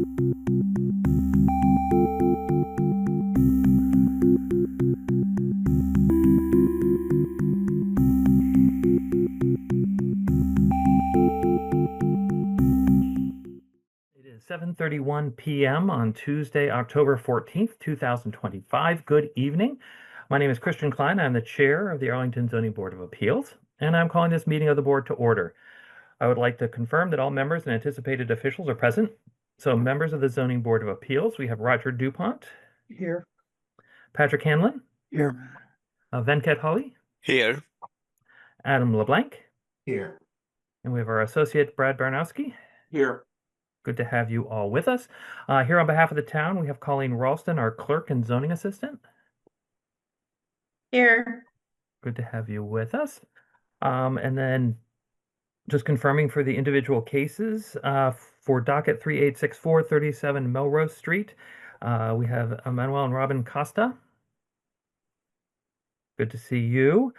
It is 7:31 p.m. on Tuesday, October 14th, 2025. Good evening. My name is Christian Klein. I'm the chair of the Arlington Zoning Board of Appeals, and I'm calling this meeting of the board to order. I would like to confirm that all members and anticipated officials are present. So, members of the Zoning Board of Appeals, we have Roger DuPont, Here. Patrick Hanlon, Here. Venkat Hawley, Here. Adam LeBlanc, Here. and we have our associate Brad Barnowski. Here. Good to have you all with us. Here on behalf of the town, we have Colleen Ralston, our clerk and zoning assistant. Here. Good to have you with us. And then just confirming for the individual cases, for docket 3864 37 Melrose Street, we have Manuel and Robin Costa. Good to see you.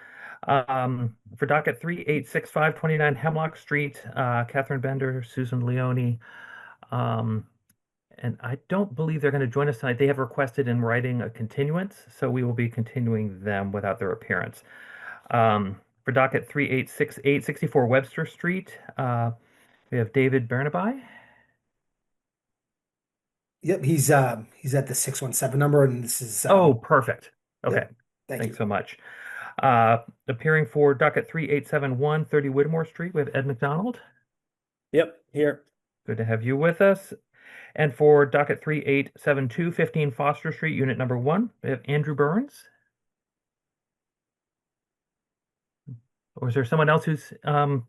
For docket 3865 29 Hemlock Street, Catherine Bender, Susan Leone. And I don't believe they're going to join us tonight. They have requested in writing a continuance, so we will be continuing them without their appearance. For docket 3868 64 Webster Street, we have David Bernaby. Yep, he's at the 617 number, and this is Oh, perfect. Okay, yep, thanks you. so much. Appearing for docket 3871 30 Whittemore Street, we have Ed McDonald. Yep, here. Good to have you with us. And for docket 3872 15 Foster Street, unit number 1, we have Andrew Burns. Or is there someone else who's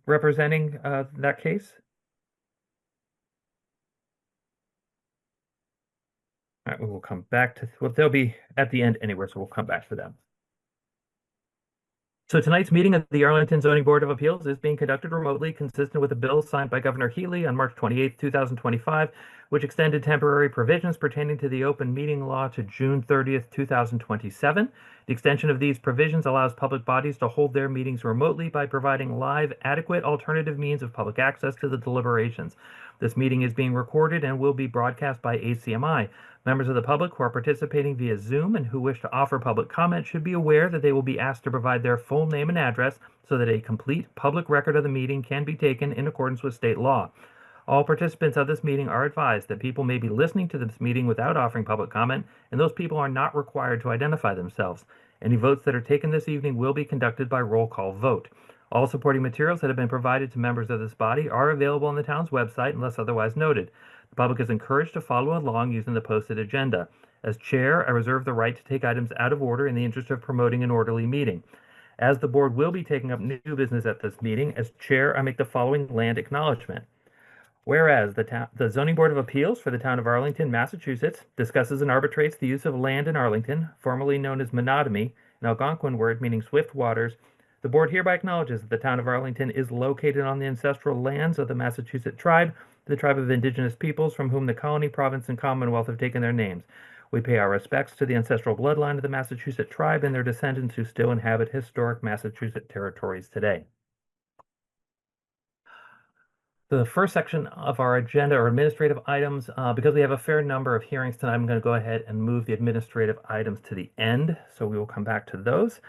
representing that case? All right, we will come back to, well, they'll be at the end anyway, so we'll come back to them. So tonight's meeting of the Arlington Zoning Board of Appeals is being conducted remotely, consistent with a bill signed by Governor Healy on March 28, 2025, which extended temporary provisions pertaining to the open meeting law to June 30th, 2027. The extension of these provisions allows public bodies to hold their meetings remotely by providing live, adequate alternative means of public access to the deliberations. This meeting is being recorded and will be broadcast by ACMI. Members of the public who are participating via Zoom and who wish to offer public comment should be aware that they will be asked to provide their full name and address so that a complete public record of the meeting can be taken in accordance with state law. All participants of this meeting are advised that people may be listening to this meeting without offering public comment, and those people are not required to identify themselves. Any votes that are taken this evening will be conducted by roll call vote. All supporting materials that have been provided to members of this body are available on the town's website unless otherwise noted. The public is encouraged to follow along using the posted agenda. As chair, I reserve the right to take items out of order in the interest of promoting an orderly meeting. As the board will be taking up new business at this meeting, as chair, I make the following land acknowledgement. Whereas the Zoning Board of Appeals for the town of Arlington, Massachusetts, discusses and arbitrates the use of land in Arlington, formerly known as Menotomy, an Algonquin word meaning swift waters, the board hereby acknowledges that the town of Arlington is located on the ancestral lands of the Massachusetts tribe, the tribe of indigenous peoples from whom the colony, province, and commonwealth have taken their names. We pay our respects to the ancestral bloodline of the Massachusetts tribe and their descendants who still inhabit historic Massachusetts territories today. The first section of our agenda are administrative items. Because we have a fair number of hearings tonight, I'm going to go ahead and move the administrative items to the end, so we will come back to those,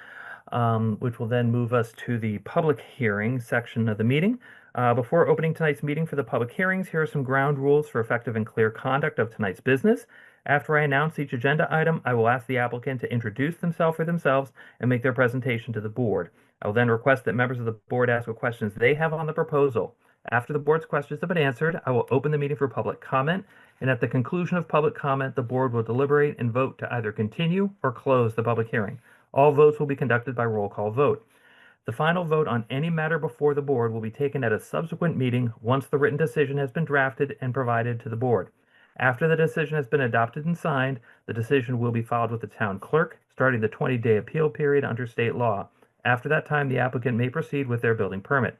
which will then move us to the public hearing section of the meeting. Before opening tonight's meeting for the public hearings, here are some ground rules for effective and clear conduct of tonight's business. After I announce each agenda item, I will ask the applicant to introduce themselves and make their presentation to the board. I will then request that members of the board ask what questions they have on the proposal. After the board's questions have been answered, I will open the meeting for public comment, and at the conclusion of public comment, the board will deliberate and vote to either continue or close the public hearing. All votes will be conducted by roll call vote. The final vote on any matter before the board will be taken at a subsequent meeting once the written decision has been drafted and provided to the board. After the decision has been adopted and signed, the decision will be filed with the town clerk, starting the 20-day appeal period under state law. After that time, the applicant may proceed with their building permit.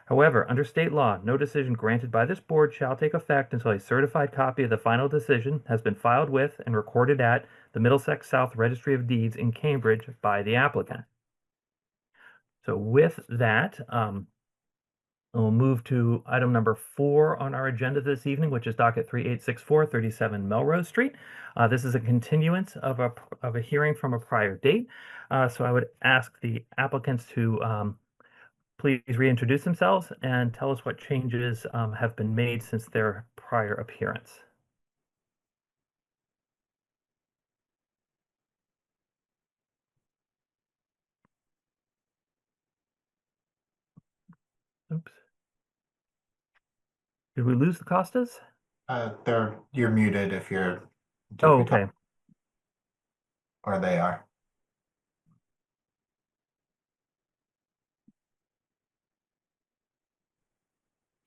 However, under state law, no decision granted by this board shall take effect until a certified copy of the final decision has been filed with and recorded at the Middlesex South Registry of Deeds in Cambridge by the applicant. So with that, We'll move to item number 4 on our agenda this evening, which is docket 3864, 37 Melrose Street. This is a continuance of a hearing from a prior date. So I would ask the applicants to please reintroduce themselves and tell us what changes have been made since their prior appearance. Oops. Did we lose the Costas? You're muted if you're. Oh, okay. Or they are.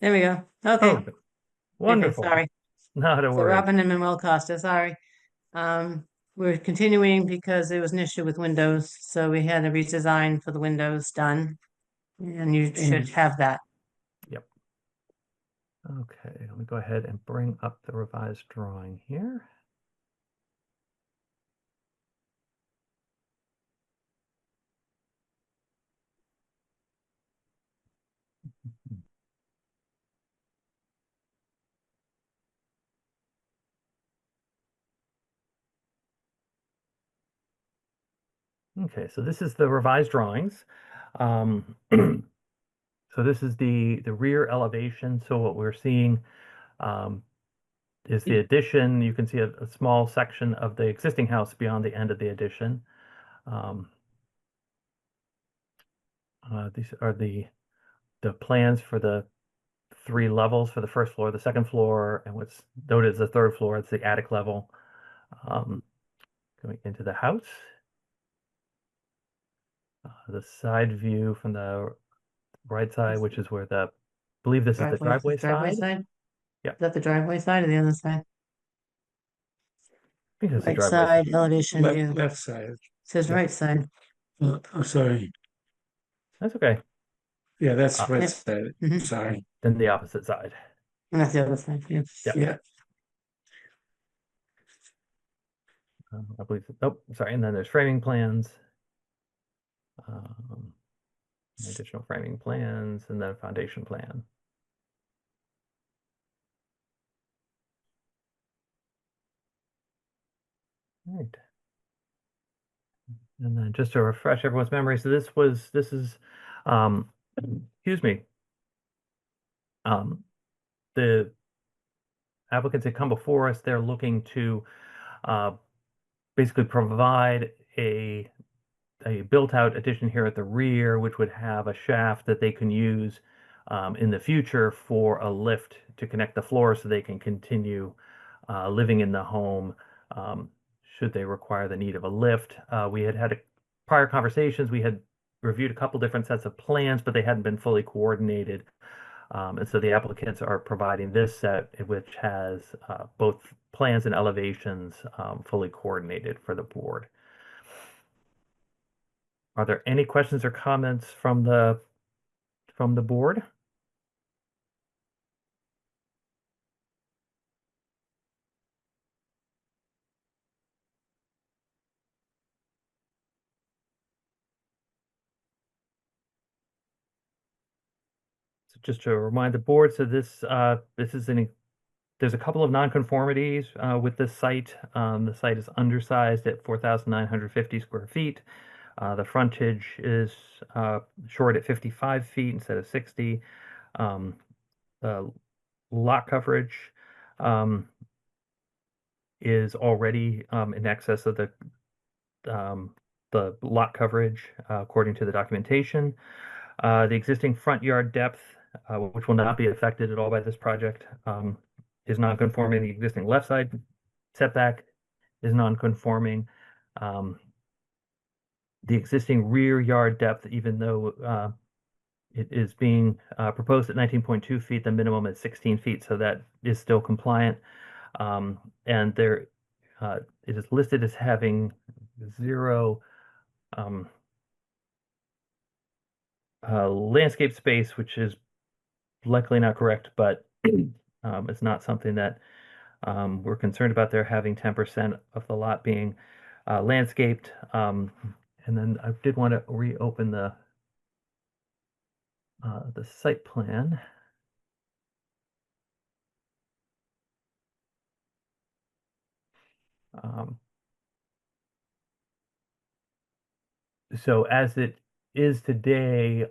There we go. Okay. Oh, Okay, wonderful. sorry. Not a So worry. Robin and Manuel Costa, sorry. We're continuing because there was an issue with Windows, so we had a redesign for the Windows done. And you should have that. Yep. Okay, let me go ahead and bring up the revised drawing here. Okay, so this is the revised drawings. So this is the rear elevation. So what we're seeing is the addition. You can see a small section of the existing house beyond the end of the addition. These are the plans for the 3 levels for the first floor, the second floor, and what's noted as the third floor. It's the attic level. Going into the house. The side view from the right side, which is where I believe this is the driveway side. Yep. Is that the driveway side or the other side? I think it's the Right driveway side elevation view. left side. Says Yeah. right side. I'm sorry. That's okay. Yeah, that's Uh, right Yep. side. Mhm. Sorry. Then the opposite side. And that's the other side, yeah. Yep. Yeah. I believe. Oh, sorry. And then there's framing plans. Um, additional framing plans, and then a foundation plan. Right. And then just to refresh everyone's memory, so this is, excuse me, the applicants that come before us, they're looking to basically provide a built-out addition here at the rear, which would have a shaft that they can use in the future for a lift to connect the floor so they can continue living in the home should they require the need of a lift. We had prior conversations. We had reviewed a couple different sets of plans, but they hadn't been fully coordinated. And so the applicants are providing this set, which has both plans and elevations fully coordinated for the board. Are there any questions or comments from the board? So just to remind the board, so this is there's a couple of nonconformities with this site. The site is undersized at 4,950 square feet. The frontage is short at 55 feet instead of 60. The lot coverage is already in excess of the lot coverage according to the documentation. The existing front yard depth, which will not be affected at all by this project, is non-conforming. The existing left side setback is non-conforming. The existing rear yard depth, even though it is being proposed at 19.2 feet, the minimum is 16 feet, so that is still compliant. And there, it is listed as having 0 landscape space, which is likely not correct, but it's not something that we're concerned about. There having 10% of the lot being landscaped. And then I did want to reopen the The site plan. Um, so as it is today,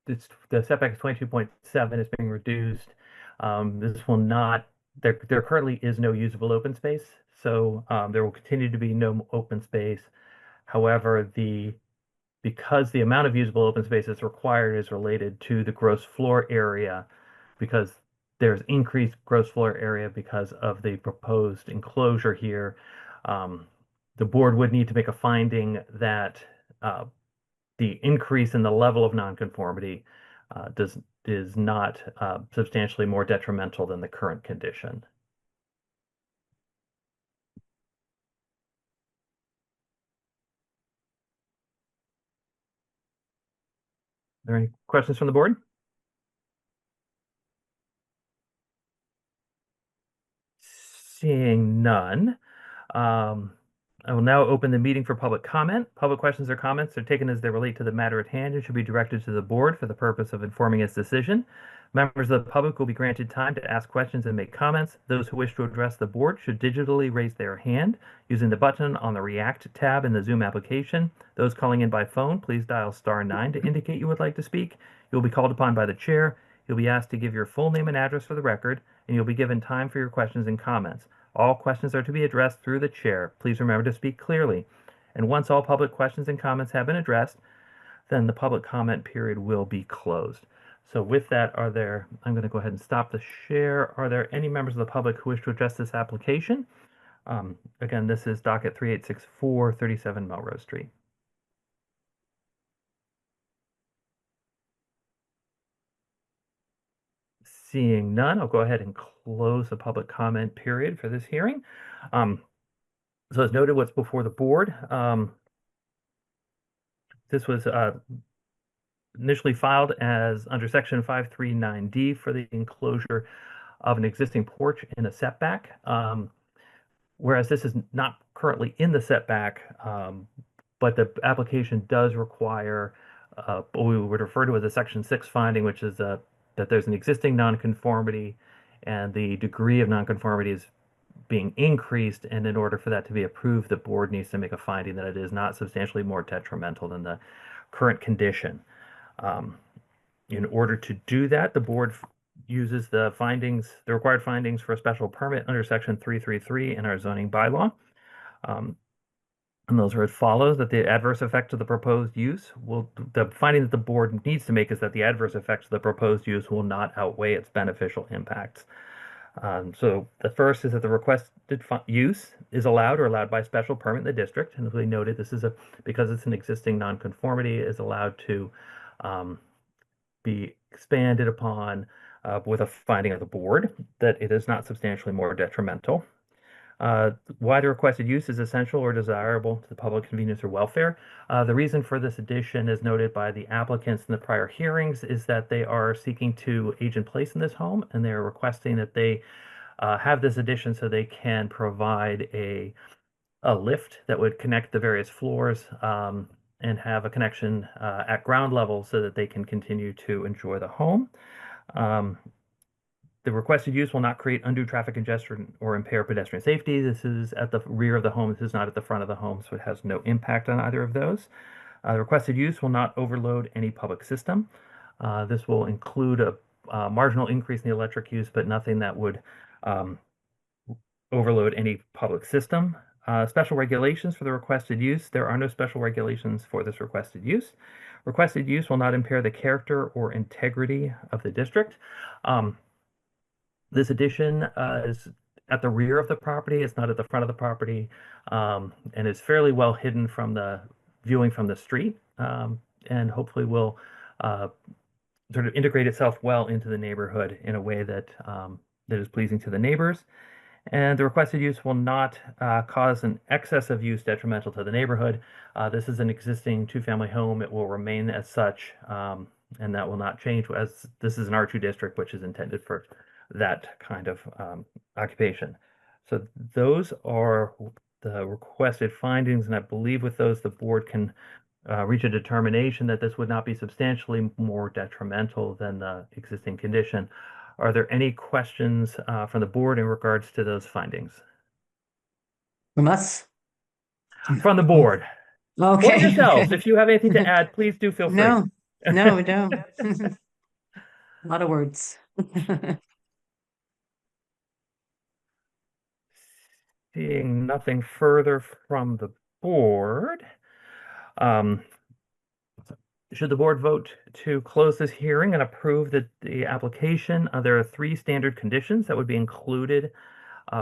the setback is 22.7 is being reduced. This will not, there currently is no usable open space, so there will continue to be no open space. However, because the amount of usable open space that's required is related to the gross floor area, because there's increased gross floor area because of the proposed enclosure here, the board would need to make a finding that the increase in the level of nonconformity is not substantially more detrimental than the current condition. Are there any questions from the board? Seeing none, I will now open the meeting for public comment. Public questions or comments are taken as they relate to the matter at hand and should be directed to the board for the purpose of informing its decision. Members of the public will be granted time to ask questions and make comments. Those who wish to address the board should digitally raise their hand using the button on the React tab in the Zoom application. Those calling in by phone, please dial *9 to indicate you would like to speak. You'll be called upon by the chair. You'll be asked to give your full name and address for the record, and you'll be given time for your questions and comments. All questions are to be addressed through the chair. Please remember to speak clearly. And once all public questions and comments have been addressed, then the public comment period will be closed. So with that, I'm going to go ahead and stop the share. Are there any members of the public who wish to address this application? Again, this is docket 3864, 37 Melrose Street. Seeing none, I'll go ahead and close the public comment period for this hearing. So as noted, what's before the board, this was initially filed as under section 539D for the enclosure of an existing porch in a setback. Whereas this is not currently in the setback, but the application does require what we would refer to as a section 6 finding, which is that there's an existing nonconformity and the degree of nonconformity is being increased, and in order for that to be approved, the board needs to make a finding that it is not substantially more detrimental than the current condition. In order to do that, the board uses the required findings for a special permit under section 333 in our zoning bylaw. And those are as follows: that the adverse effects of the proposed use the finding that the board needs to make is that the adverse effects of the proposed use will not outweigh its beneficial impacts. So the first is that the requested use is allowed by special permit in the district. And as we noted, this is because it's an existing nonconformity, is allowed to be expanded upon with a finding of the board that it is not substantially more detrimental. Why the requested use is essential or desirable to the public convenience or welfare. The reason for this addition, as noted by the applicants in the prior hearings, is that they are seeking to age in place in this home, and they are requesting that they have this addition so they can provide a lift that would connect the various floors and have a connection at ground level so that they can continue to enjoy the home. The requested use will not create undue traffic congestion or impair pedestrian safety. This is at the rear of the home. This is not at the front of the home, so it has no impact on either of those. The requested use will not overload any public system. This will include a marginal increase in the electric use, but nothing that would overload any public system. Special regulations for the requested use. There are no special regulations for this requested use. Requested use will not impair the character or integrity of the district. This addition is at the rear of the property. It's not at the front of the property, and is fairly well hidden from the viewing from the street, and hopefully will sort of integrate itself well into the neighborhood in a way that that is pleasing to the neighbors. And the requested use will not cause an excess of use detrimental to the neighborhood. This is an existing two-family home. It will remain as such, and that will not change, as this is an R2 district, which is intended for that kind of occupation. So those are the requested findings, and I believe with those the board can reach a determination that this would not be substantially more detrimental than the existing condition. Are there any questions from the board in regards to those findings? From us? From the board. Or Okay. yourselves, if you have anything to add, please do feel free. No, no, we don't. A lot of words. Seeing nothing further from the board, should the board vote to close this hearing and approve the application, there are 3 standard conditions that would be included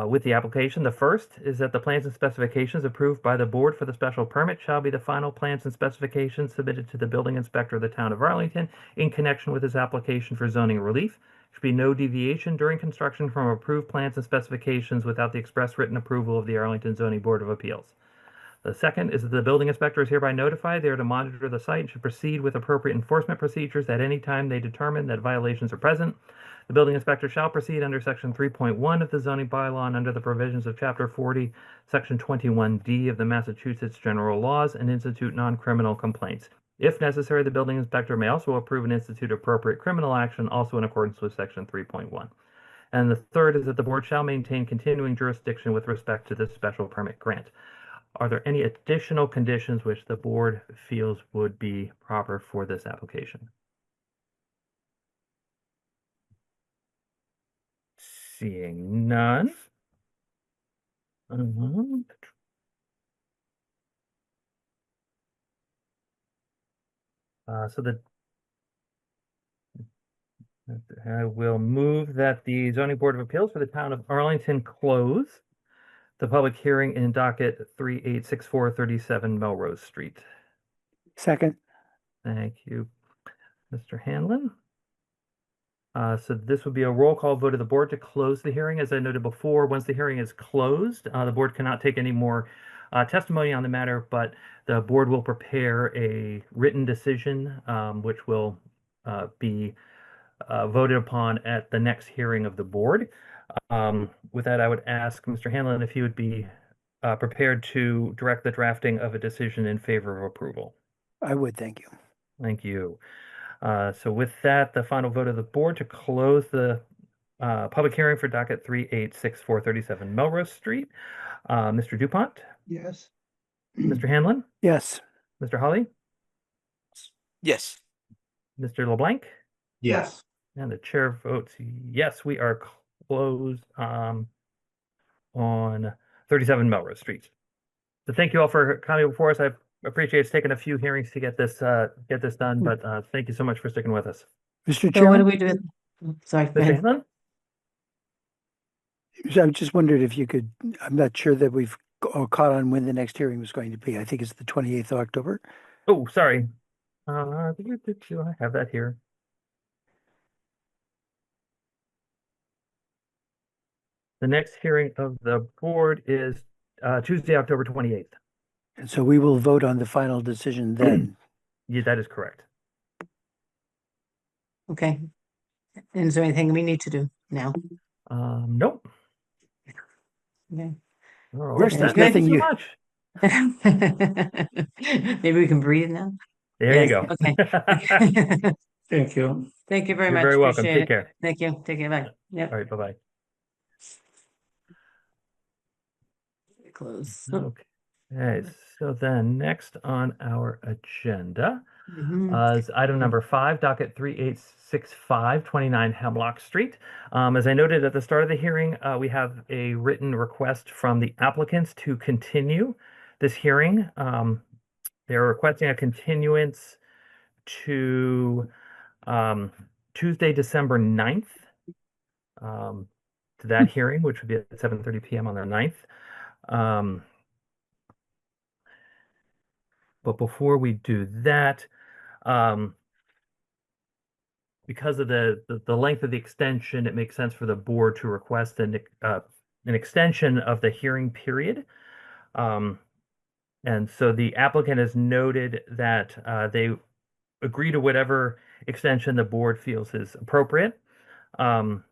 with the application. The first is that the plans and specifications approved by the board for the special permit shall be the final plans and specifications submitted to the building inspector of the town of Arlington in connection with his application for zoning relief. There should be no deviation during construction from approved plans and specifications without the express written approval of the Arlington Zoning Board of Appeals. The second is that the building inspector is hereby notified they are to monitor the site and should proceed with appropriate enforcement procedures at any time they determine that violations are present. The building inspector shall proceed under section 3.1 of the zoning bylaw and under the provisions of chapter 40, section 21D of the Massachusetts General Laws and institute non-criminal complaints. If necessary, the building inspector may also approve and institute appropriate criminal action, also in accordance with section 3.1. And the third is that the board shall maintain continuing jurisdiction with respect to this special permit grant. Are there any additional conditions which the board feels would be proper for this application? Seeing none. I will move that the Zoning Board of Appeals for the town of Arlington close the public hearing in docket 386437 Melrose Street. Second. Thank you, Mr. Hanlon. So this would be a roll call vote of the board to close the hearing. As I noted before, once the hearing is closed, the board cannot take any more testimony on the matter, but the board will prepare a written decision, which will be voted upon at the next hearing of the board. With that, I would ask Mr. Hanlon if he would be prepared to direct the drafting of a decision in favor of approval. I would, thank you. Thank you. So with that, the final vote of the board to close the public hearing for docket 386437 Melrose Street. Mr. DuPont, Yes. Mr. Hanlon, Yes. Mr. Holly, Yes. Mr. LeBlanc, Yes. and the chair votes yes. We are closed on 37 Melrose Street. So thank you all for coming before us. I appreciate it's taken a few hearings to get this done, but thank you so much for sticking with us. Mr. So what do Chairman, we do? Sorry, go Mr. ahead. Hanlon? I just wondered if you could, I'm not sure that we've all caught on when the next hearing was going to be. I think it's the 28th of October. Oh, sorry. I have that here. The next hearing of the board is Tuesday, October 28th. And so we will vote on the final decision then. Yeah, that is correct. Okay. And is there anything we need to do now? Nope. Okay. We're all There's set. Thank nothing you so you- much. Maybe we can breathe now. There you Yes, go. okay. Thank you. Thank you very You're much. very welcome. Appreciate Take it. care. Thank you. Take care. Bye. Yep. All right. Bye-bye. Close. Okay. So then next on our agenda Mhm. is item number 5, docket 3865, 29 Hemlock Street. As I noted at the start of the hearing, we have a written request from the applicants to continue this hearing. They're requesting a continuance to Tuesday, December 9th, to that hearing, which would be at 7:30 p.m. on the 9th. But before we do that, because of the length of the extension, it makes sense for the board to request an extension of the hearing period. And so the applicant has noted that they agree to whatever extension the board feels is appropriate. So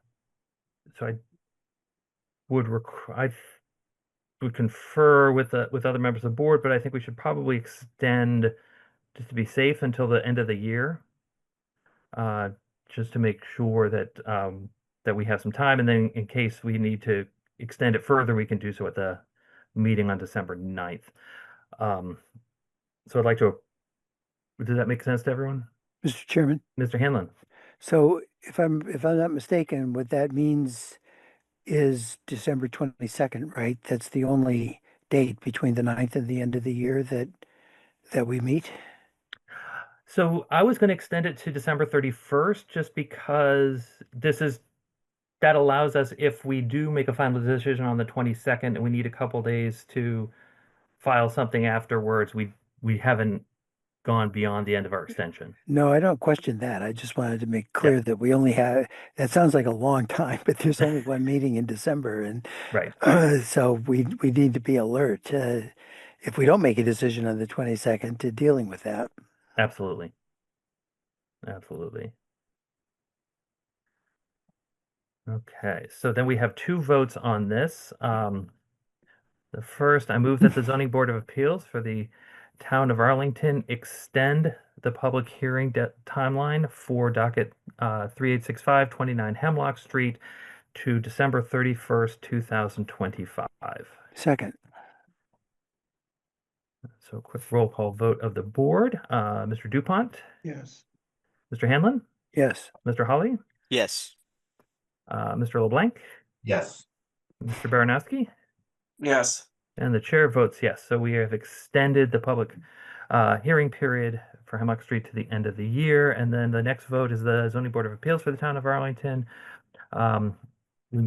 I would confer with other members of the board, but I think we should probably extend just to be safe until the end of the year, uh, just to make sure that that we have some time, and then in case we need to extend it further, we can do so at the meeting on December 9th. So I'd like to. Does that make sense to everyone? Mr. Chairman, Mr. Hanlon? so if I'm not mistaken, what that means is December 22nd, right? That's the only date between the 9th and the end of the year that we meet. So I was going to extend it to December 31st just because that allows us, if we do make a final decision on the 22nd and we need a couple days to file something afterwards, we haven't gone beyond the end of our extension. No, I don't question that. I just wanted to make Yeah, clear that we only have, that sounds like a long time, but there's only one meeting in December. And right. so we need to be alert, if we don't make a decision on the 22nd, to dealing with that. Absolutely. Absolutely. Okay, so then we have two votes on this. The first, I move that the Zoning Board of Appeals for the Town of Arlington extend the public hearing timeline for docket 3865 29 Hemlock Street to December 31st, 2025. Second, So quick roll call vote of the board. Mr. Dupont, Yes. Mr. Hanlon, yes. Mr. Holly, Yes. Mr. LeBlanc, Yes. Mr. Baranowski, Yes. and the chair votes yes. So we have extended the public hearing period for Hemlock Street to the end of the year. And then the next vote is the Zoning Board of Appeals for the Town of Arlington. We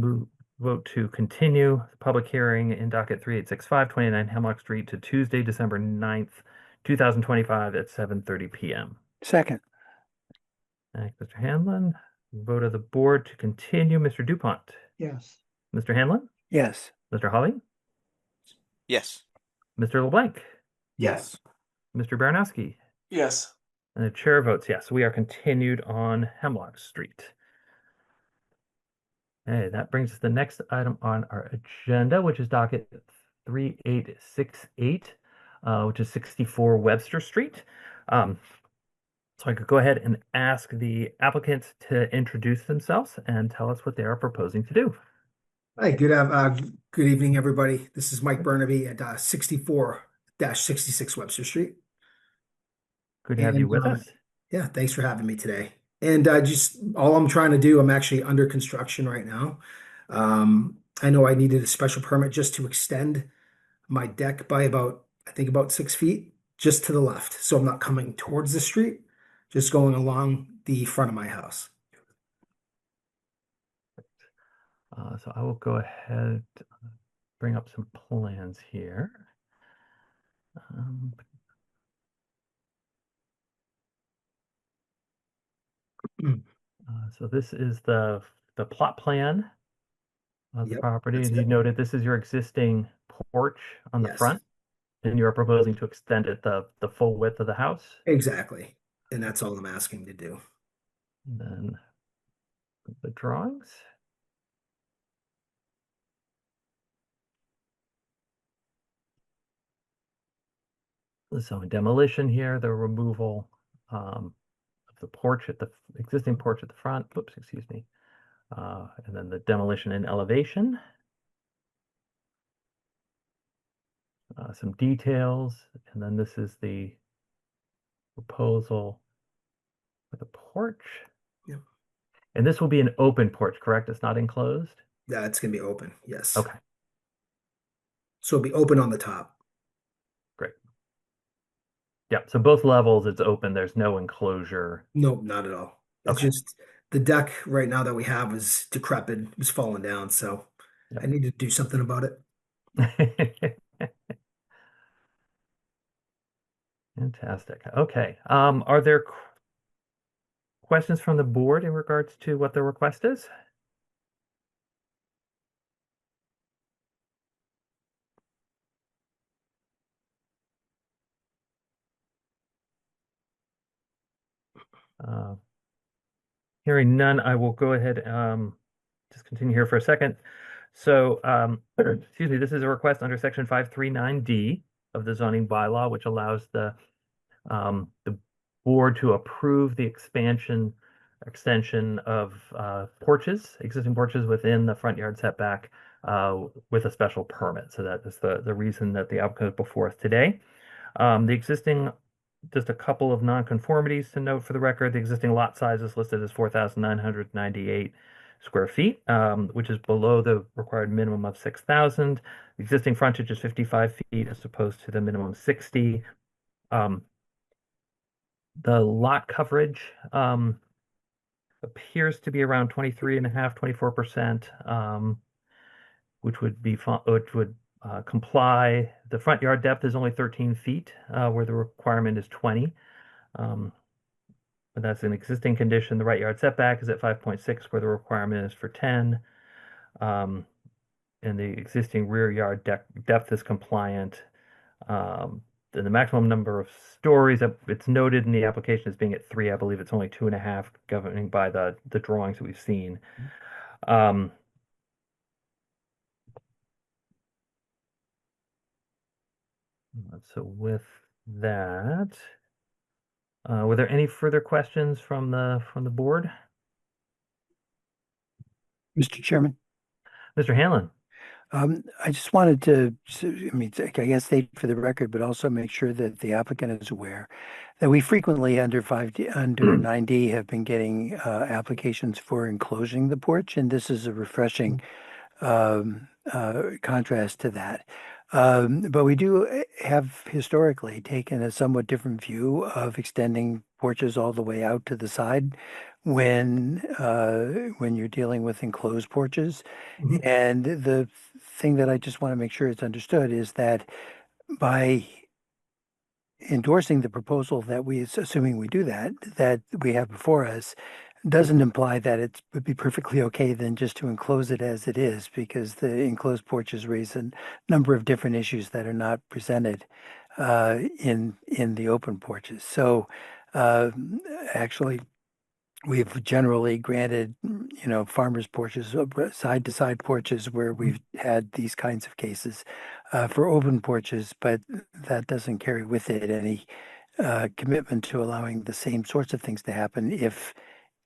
vote to continue the public hearing in docket 3865 29 Hemlock Street to Tuesday, December 9th, 2025 at 7:30 p.m. Second, Thank you, Mr. Hanlon. Vote of the board to continue, Mr. Dupont, Yes. Mr. Hanlon, yes. Mr. Holly, Yes. Mr. LeBlanc, Yes. Mr. Baranowski, Yes. and the chair votes yes. We are continued on Hemlock Street. Okay, that brings us to the next item on our agenda, which is docket 3868, which is 64 Webster Street. So I could go ahead and ask the applicants to introduce themselves and tell us what they are proposing to do. Hi, good evening, everybody. This is Mike Burnaby at 64-66 Webster Street. Good to have you And, with us. Yeah, thanks for having me today. And just all I'm trying to do, I'm actually under construction right now. I know I needed a special permit just to extend my deck by I think about 6 feet, just to the left. So I'm not coming towards the street, just going along the front of my house. So I will go ahead, bring up some plans here. So this is the plot plan of the Yep, property. that's As you it. noted, this is your existing porch on the Yes. front, and you're proposing to extend it the full width of the house. Exactly. And that's all I'm asking to do. And then the drawings. So in demolition here, the removal of the porch at the existing porch at the front. Whoops, excuse me. And then the demolition and elevation. Some details, and then this is the proposal for the porch. Yep. And this will be an open porch, correct? It's not enclosed? Yeah, it's gonna be open, yes. Okay, So it'll be open on the top. great. Yeah, so both levels it's open. There's no enclosure. Nope, not at all. It's Okay. just the deck right now that we have is decrepit, it's falling down, so Yep. I need to do something about it. Fantastic. Okay. Are there questions from the board in regards to what the request is? Hearing none, I will go ahead, just continue here for a second. So, excuse me, this is a request under section 539D of the zoning bylaw, which allows the The board to approve the extension of existing porches within the front yard setback with a special permit. So that is the reason that the applicant is before us today. Just a couple of nonconformities to note for the record. The existing lot size is listed as 4,998 square feet, which is below the required minimum of 6,000. The existing frontage is 55 feet as opposed to the minimum 60. The lot coverage appears to be around 23.5, 24%, which would comply. The front yard depth is only 13 feet, where the requirement is 20. But that's an existing condition. The right yard setback is at 5.6, where the requirement is for 10. And the existing rear yard depth is compliant. And the maximum number of stories, it's noted in the application as being at 3. I believe it's only 2.5, governing by the drawings that we've seen. So with that, were there any further questions from the board? Mr. Chairman, Mr. Hanlon? I just wanted to, I guess state for the record, but also make sure that the applicant is aware that we frequently under 9D have been getting applications for enclosing the porch, and this is a refreshing contrast to that. But we do have historically taken a somewhat different view of extending porches all the way out to the side when you're dealing with enclosed porches. Mhm. And the thing that I just want to make sure it's understood is that by endorsing the proposal that assuming we do that we have before us, doesn't imply that it would be perfectly okay then just to enclose it as it is, because the enclosed porches raise a number of different issues that are not presented in the open porches. So actually, we've generally granted, farmers' porches, side-to-side porches where we've had these kinds of cases for open porches, but that doesn't carry with it any commitment to allowing the same sorts of things to happen if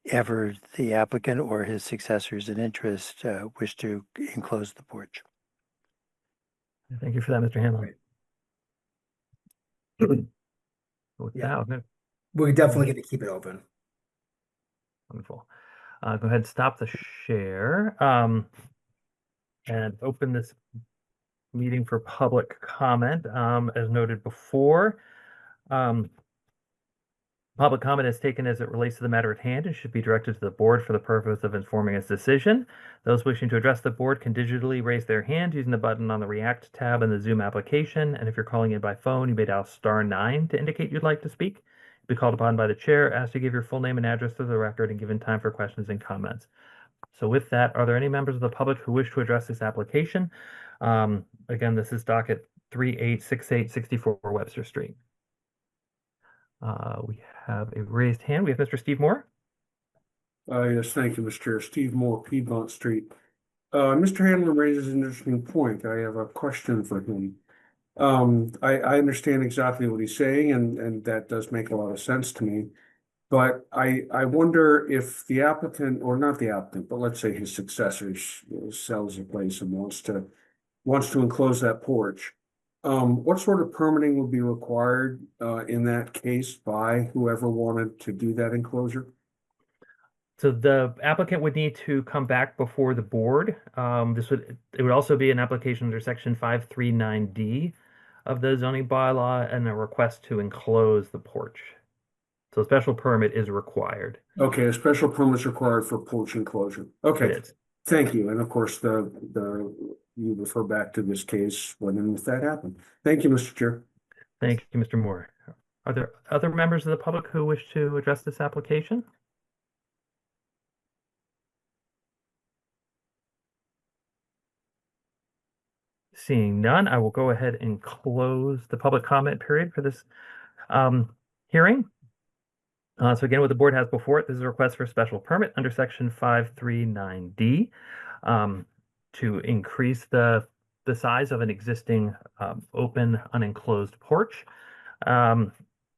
ever the applicant or his successors in interest wish to enclose the porch. Thank you for that, Mr. Hanlon. With Yeah. that, I'm gonna- We're definitely going to keep it open. Wonderful. Go ahead and stop the share and open this meeting for public comment. As noted before, public comment is taken as it relates to the matter at hand and should be directed to the board for the purpose of informing its decision. Those wishing to address the board can digitally raise their hand using the button on the React tab in the Zoom application. And if you're calling in by phone, you may dial *9 to indicate you'd like to speak. Be called upon by the chair, asked to give your full name and address to the record, and given time for questions and comments. So with that, are there any members of the public who wish to address this application? Again, this is docket 386864 Webster Street. We have a raised hand. We have Mr. Steve Moore. Yes, thank you, Mr. Chair. Steve Moore, Piedmont Street. Mr. Hanlon raises an interesting point. I have a question for him. I understand exactly what he's saying, and that does make a lot of sense to me. But I wonder if the applicant, or not the applicant, but let's say his successor sells a place and wants to enclose that porch. What sort of permitting would be required in that case by whoever wanted to do that enclosure? So the applicant would need to come back before the board. It would also be an application under section 539D of the zoning bylaw and a request to enclose the porch. So a special permit is required. Okay, a special permit is required for porch enclosure. Okay, It is. thank you. And of course, you refer back to this case when and if that happened. Thank you, Mr. Chair. Thank you, Mr. Moore. Are there other members of the public who wish to address this application? Seeing none, I will go ahead and close the public comment period for this hearing. So again, what the board has before it, this is a request for a special permit under section 539D to increase the size of an existing open unenclosed porch.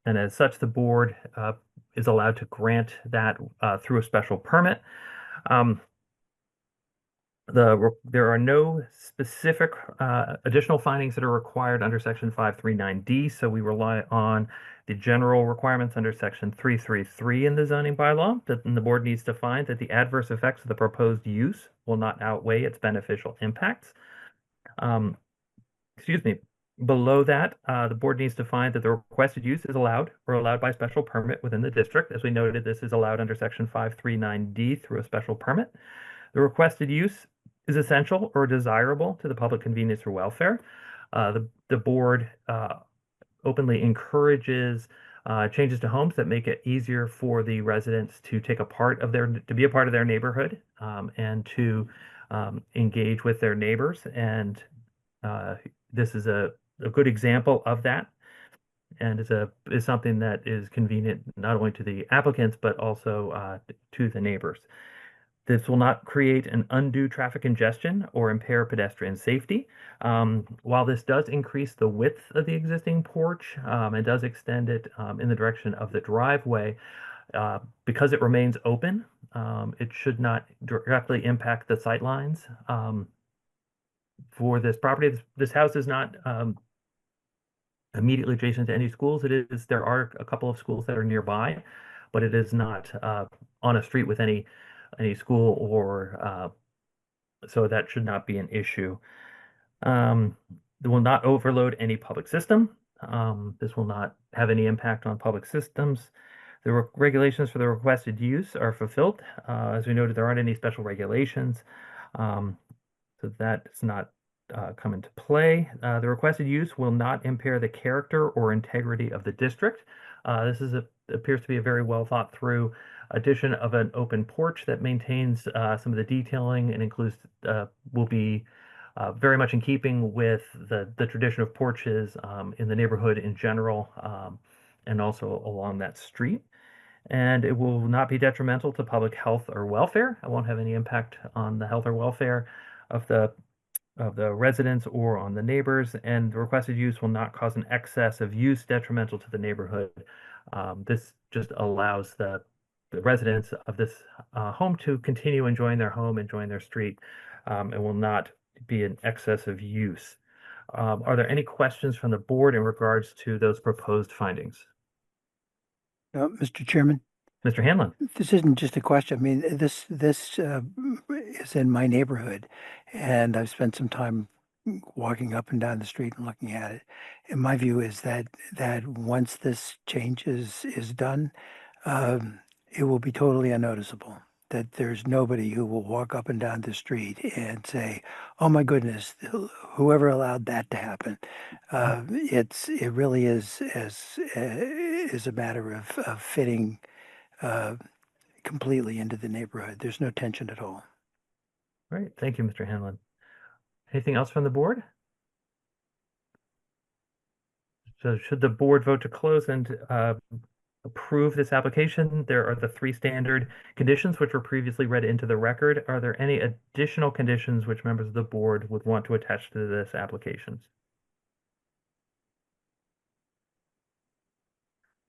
And as such, the board is allowed to grant that through a special permit. Um, there are no specific additional findings that are required under section 539D, so we rely on the general requirements under section 333 in the zoning bylaw. That the board needs to find that the adverse effects of the proposed use will not outweigh its beneficial impacts. Excuse me. Below that, the board needs to find that the requested use is allowed or allowed by special permit within the district. As we noted, this is allowed under section 539D through a special permit. The requested use is essential or desirable to the public convenience or welfare. The board openly encourages changes to homes that make it easier for the residents to be a part of their neighborhood, and to engage with their neighbors. And this is a good example of that, and is something that is convenient not only to the applicants but also to the neighbors. This will not create an undue traffic congestion or impair pedestrian safety. While this does increase the width of the existing porch and does extend it in the direction of the driveway, because it remains open, it should not directly impact the sight lines for this property. This house is not immediately adjacent to any schools. There are a couple of schools that are nearby, but it is not on a street with any school, or so that should not be an issue. It will not overload any public system. This will not have any impact on public systems. The regulations for the requested use are fulfilled. As we noted, there aren't any special regulations, so that does not come into play. The requested use will not impair the character or integrity of the district. This appears to be a very well thought through addition of an open porch that maintains some of the detailing and will be very much in keeping with the tradition of porches in the neighborhood in general, and also along that street. And it will not be detrimental to public health or welfare. It won't have any impact on the health or welfare of the residents or on the neighbors, and the requested use will not cause an excess of use detrimental to the neighborhood. This just allows the residents of this home to continue enjoying their home, enjoying their street, and will not be an excess of use. Are there any questions from the board in regards to those proposed findings? Mr. Chairman, Mr. Hanlon? this isn't just a question. I mean, this is in my neighborhood, and I've spent some time walking up and down the street and looking at it. And my view is that once this change is done, it will be totally unnoticeable. That there's nobody who will walk up and down the street and say, "Oh my goodness, whoever allowed that to happen." It really is a matter of fitting completely into the neighborhood. There's no tension at all. Great, thank you, Mr. Hanlon. Anything else from the board? So should the board vote to close and approve this application, there are the 3 standard conditions which were previously read into the record. Are there any additional conditions which members of the board would want to attach to this application?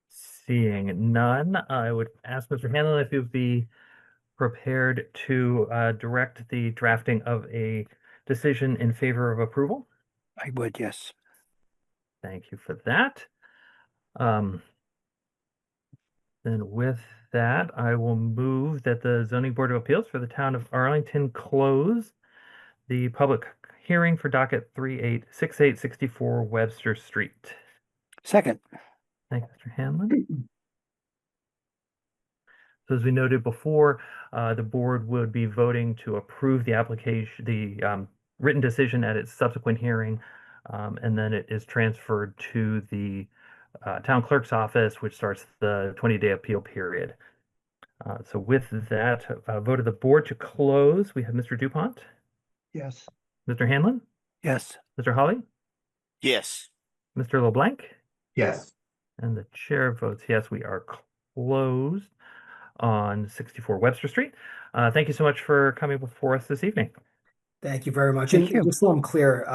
Seeing none, I would ask Mr. Hanlon if you'd be prepared to direct the drafting of a decision in favor of approval. I would, yes. Thank you for that. Then with that, I will move that the Zoning Board of Appeals for the town of Arlington close the public hearing for docket 386864 Webster Street. Second. Thank you, Mr. Hanlon. So as we noted before, the board would be voting to approve the application, the written decision at its subsequent hearing, and then it is transferred to the town clerk's office, which starts the 20-day appeal period. So with that vote of the board to close, we have Mr. DuPont, Yes. Mr. Hanlon, Yes. Mr. Holly, Yes. Mr. LeBlanc, Yes. and the chair votes yes. We are closed on 64 Webster Street. Thank you so much for coming before us this evening. Thank you very much. Thank And you. just so I'm clear,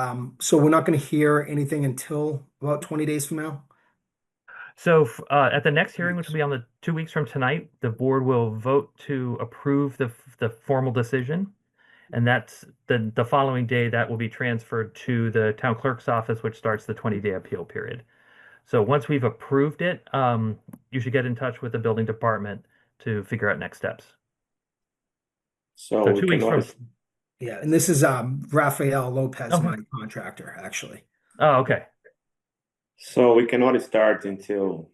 so we're not going to hear anything until about 20 days from now? So at the next hearing, which will be on the 2 weeks from tonight, the board will vote to approve the formal decision. And that's the following day that will be transferred to the town clerk's office, which starts the 20-day appeal period. So once we've approved it, you should get in touch with the building department to figure out next steps. So So we 2 weeks from, notice. Yeah, and this is Rafael Lopez, Okay. my contractor, actually. oh, okay. So we cannot start until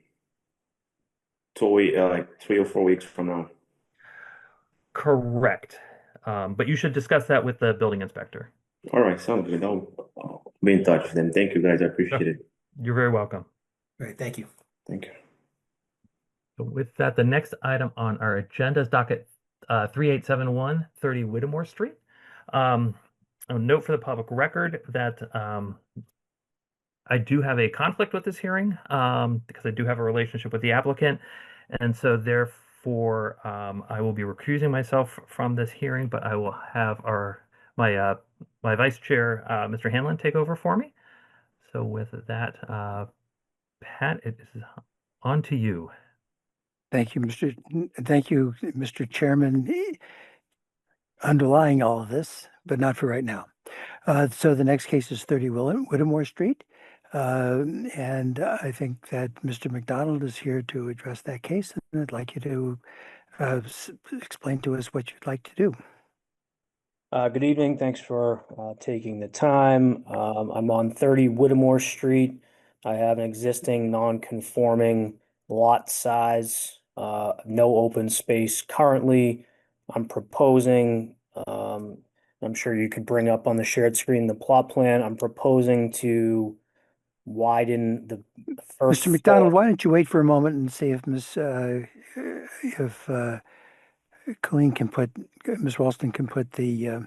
2 weeks, like 3 or 4 weeks from now. Correct. But you should discuss that with the building inspector. All right, sounds good. I'll be in touch then. Thank you, guys. I appreciate it. You're very welcome. All right, thank you. Thank you. So with that, the next item on our agenda is docket 3871 30 Whittemore Street. A note for the public record that I do have a conflict with this hearing because I do have a relationship with the applicant. And so therefore, I will be recusing myself from this hearing, but I will have my vice chair, Mr. Hanlon, take over for me. So with that, Pat, it is on to you. Thank you, Mr. Chairman. Underlying all of this, but not for right now. So the next case is 30 Whittemore Street. And I think that Mr. McDonald is here to address that case. And I'd like you to explain to us what you'd like to do. Good evening. Thanks for taking the time. I'm on 30 Whittemore Street. I have an existing non-conforming lot size, no open space currently. I'm proposing, I'm sure you could bring up on the shared screen the plot plan. I'm proposing to widen the first Mr. McDonald, floor. why don't you wait for a moment and see if Colleen can Ms. Ralston can put the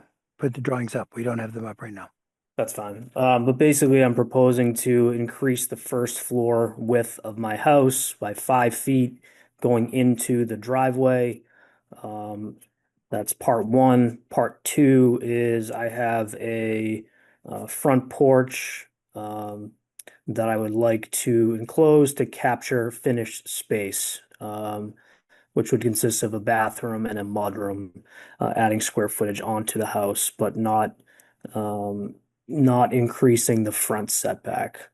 drawings up. We don't have them up right now. That's fine. But basically, I'm proposing to increase the first floor width of my house by 5 feet going into the driveway. That's part one. Part two is I have a front porch that I would like to enclose to capture finished space, which would consist of a bathroom and a mudroom, adding square footage onto the house, but not increasing the front setback.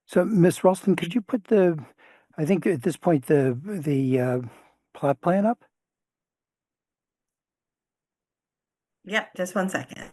So, Ms. Ralston, could you put I think at this point, the plot plan up? Yep, just 1 second.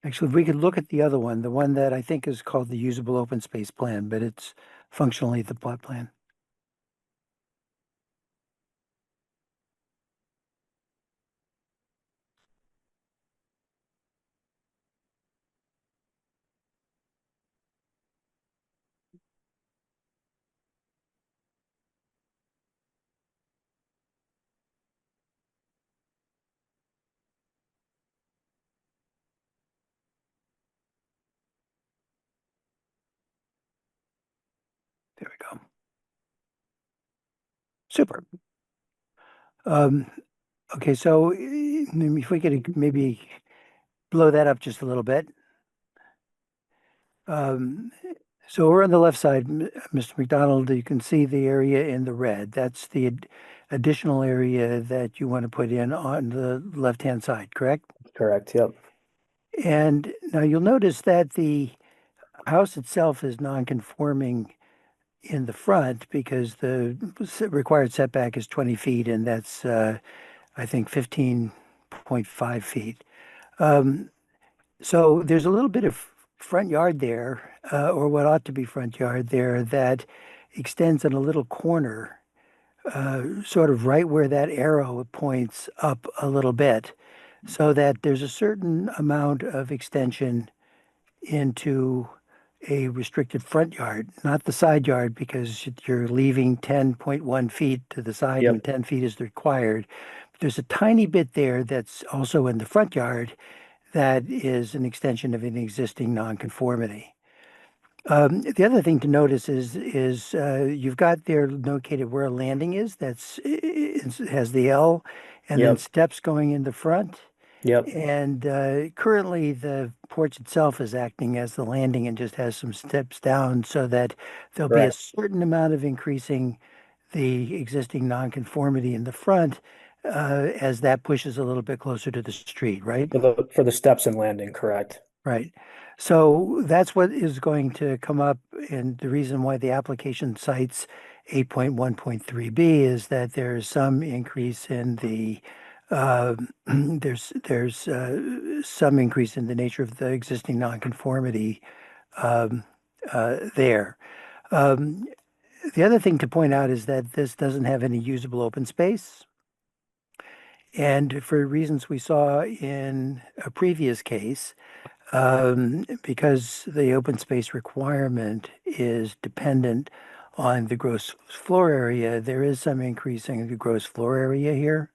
Actually, if we could look at the other one, the one that I think is called the usable open space plan, but it's functionally the plot plan. There we go. Super. Okay, so if we could maybe blow that up just a little bit. So we're on the left side, Mr. McDonald. You can see the area in the red. That's the additional area that you want to put in on the left-hand side, correct? Correct. Yep. And now you'll notice that the house itself is non-conforming in the front because the required setback is 20 feet, and that's, I think, 15.5 feet. So there's a little bit of front yard there, or what ought to be front yard there, that extends in a little corner, sort of right where that arrow points up a little bit, so that there's a certain amount of extension into a restricted front yard, not the side yard, because you're leaving 10.1 feet to the side Yep. when 10 feet is required. There's a tiny bit there that's also in the front yard that is an extension of an existing nonconformity. The other thing to notice is you've got there located where a landing is. Has the L, and then Yep. steps going in the front. Yep. And currently, the porch itself is acting as the landing and just has some steps down, so that there'll be a Correct. certain amount of increasing the existing nonconformity in the front as that pushes a little bit closer to the street, right? For the steps and landing, correct. Right. So that's what is going to come up. And the reason why the application cites 8.1.3b is that there's some increase in the there's some increase in the nature of the existing nonconformity there. The other thing to point out is that this doesn't have any usable open space. And for reasons we saw in a previous case, because the open space requirement is dependent on the gross floor area, there is some increasing the gross floor area here.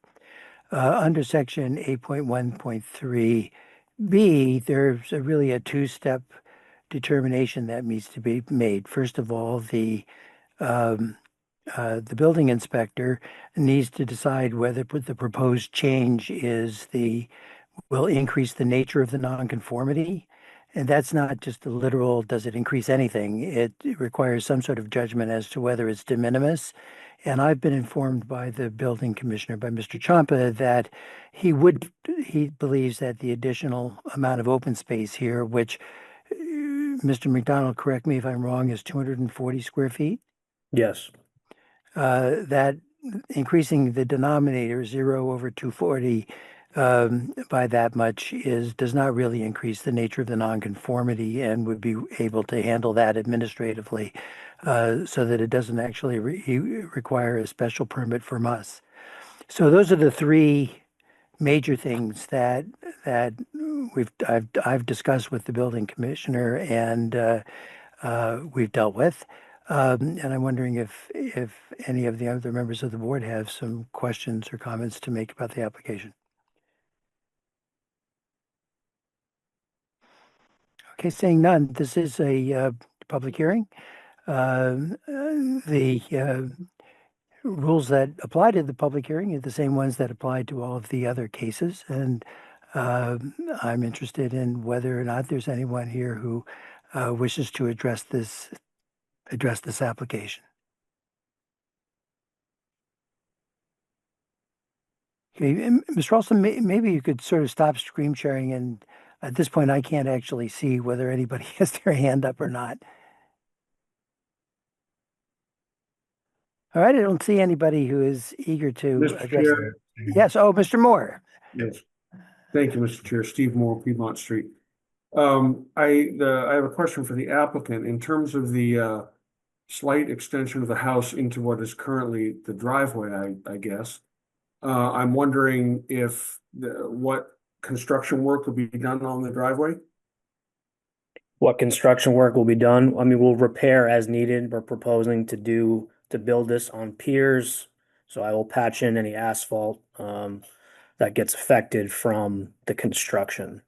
Under section 8.1.3b, there's really a two-step determination that needs to be made. First of all, the building inspector needs to decide whether the proposed change will increase the nature of the nonconformity. And that's not just a literal, does it increase anything? It requires some sort of judgment as to whether it's de minimis. And I've been informed by the building commissioner, by Mr. Champa, that he believes that the additional amount of open space here, which Mr. McDonald, correct me if I'm wrong, is 240 square feet. Yes. That increasing the denominator 0 over 240 by that much does not really increase the nature of the nonconformity, and would be able to handle that administratively so that it doesn't actually require a special permit from us. So those are the three major things that I've discussed with the building commissioner and we've dealt with. And I'm wondering if any of the other members of the board have some questions or comments to make about the application. Okay, saying none, this is a public hearing. The rules that apply to the public hearing are the same ones that apply to all of the other cases. And I'm interested in whether or not there's anyone here who wishes to address this application. Okay, Mr. Ralston, maybe you could sort of stop screen sharing, and at this point I can't actually see whether anybody has their hand up or not. All right, I don't see anybody who is eager to Mr. address. Chair. Yes, oh, Mr. Moore. Yes. Thank you, Mr. Chair. Steve Moore, Piedmont Street. I have a question for the applicant in terms of the slight extension of the house into what is currently the driveway, I guess. I'm wondering if what construction work will be done on the driveway? What construction work will be done? I mean, we'll repair as needed. We're proposing to build this on piers. So I will patch in any asphalt that gets affected from the construction.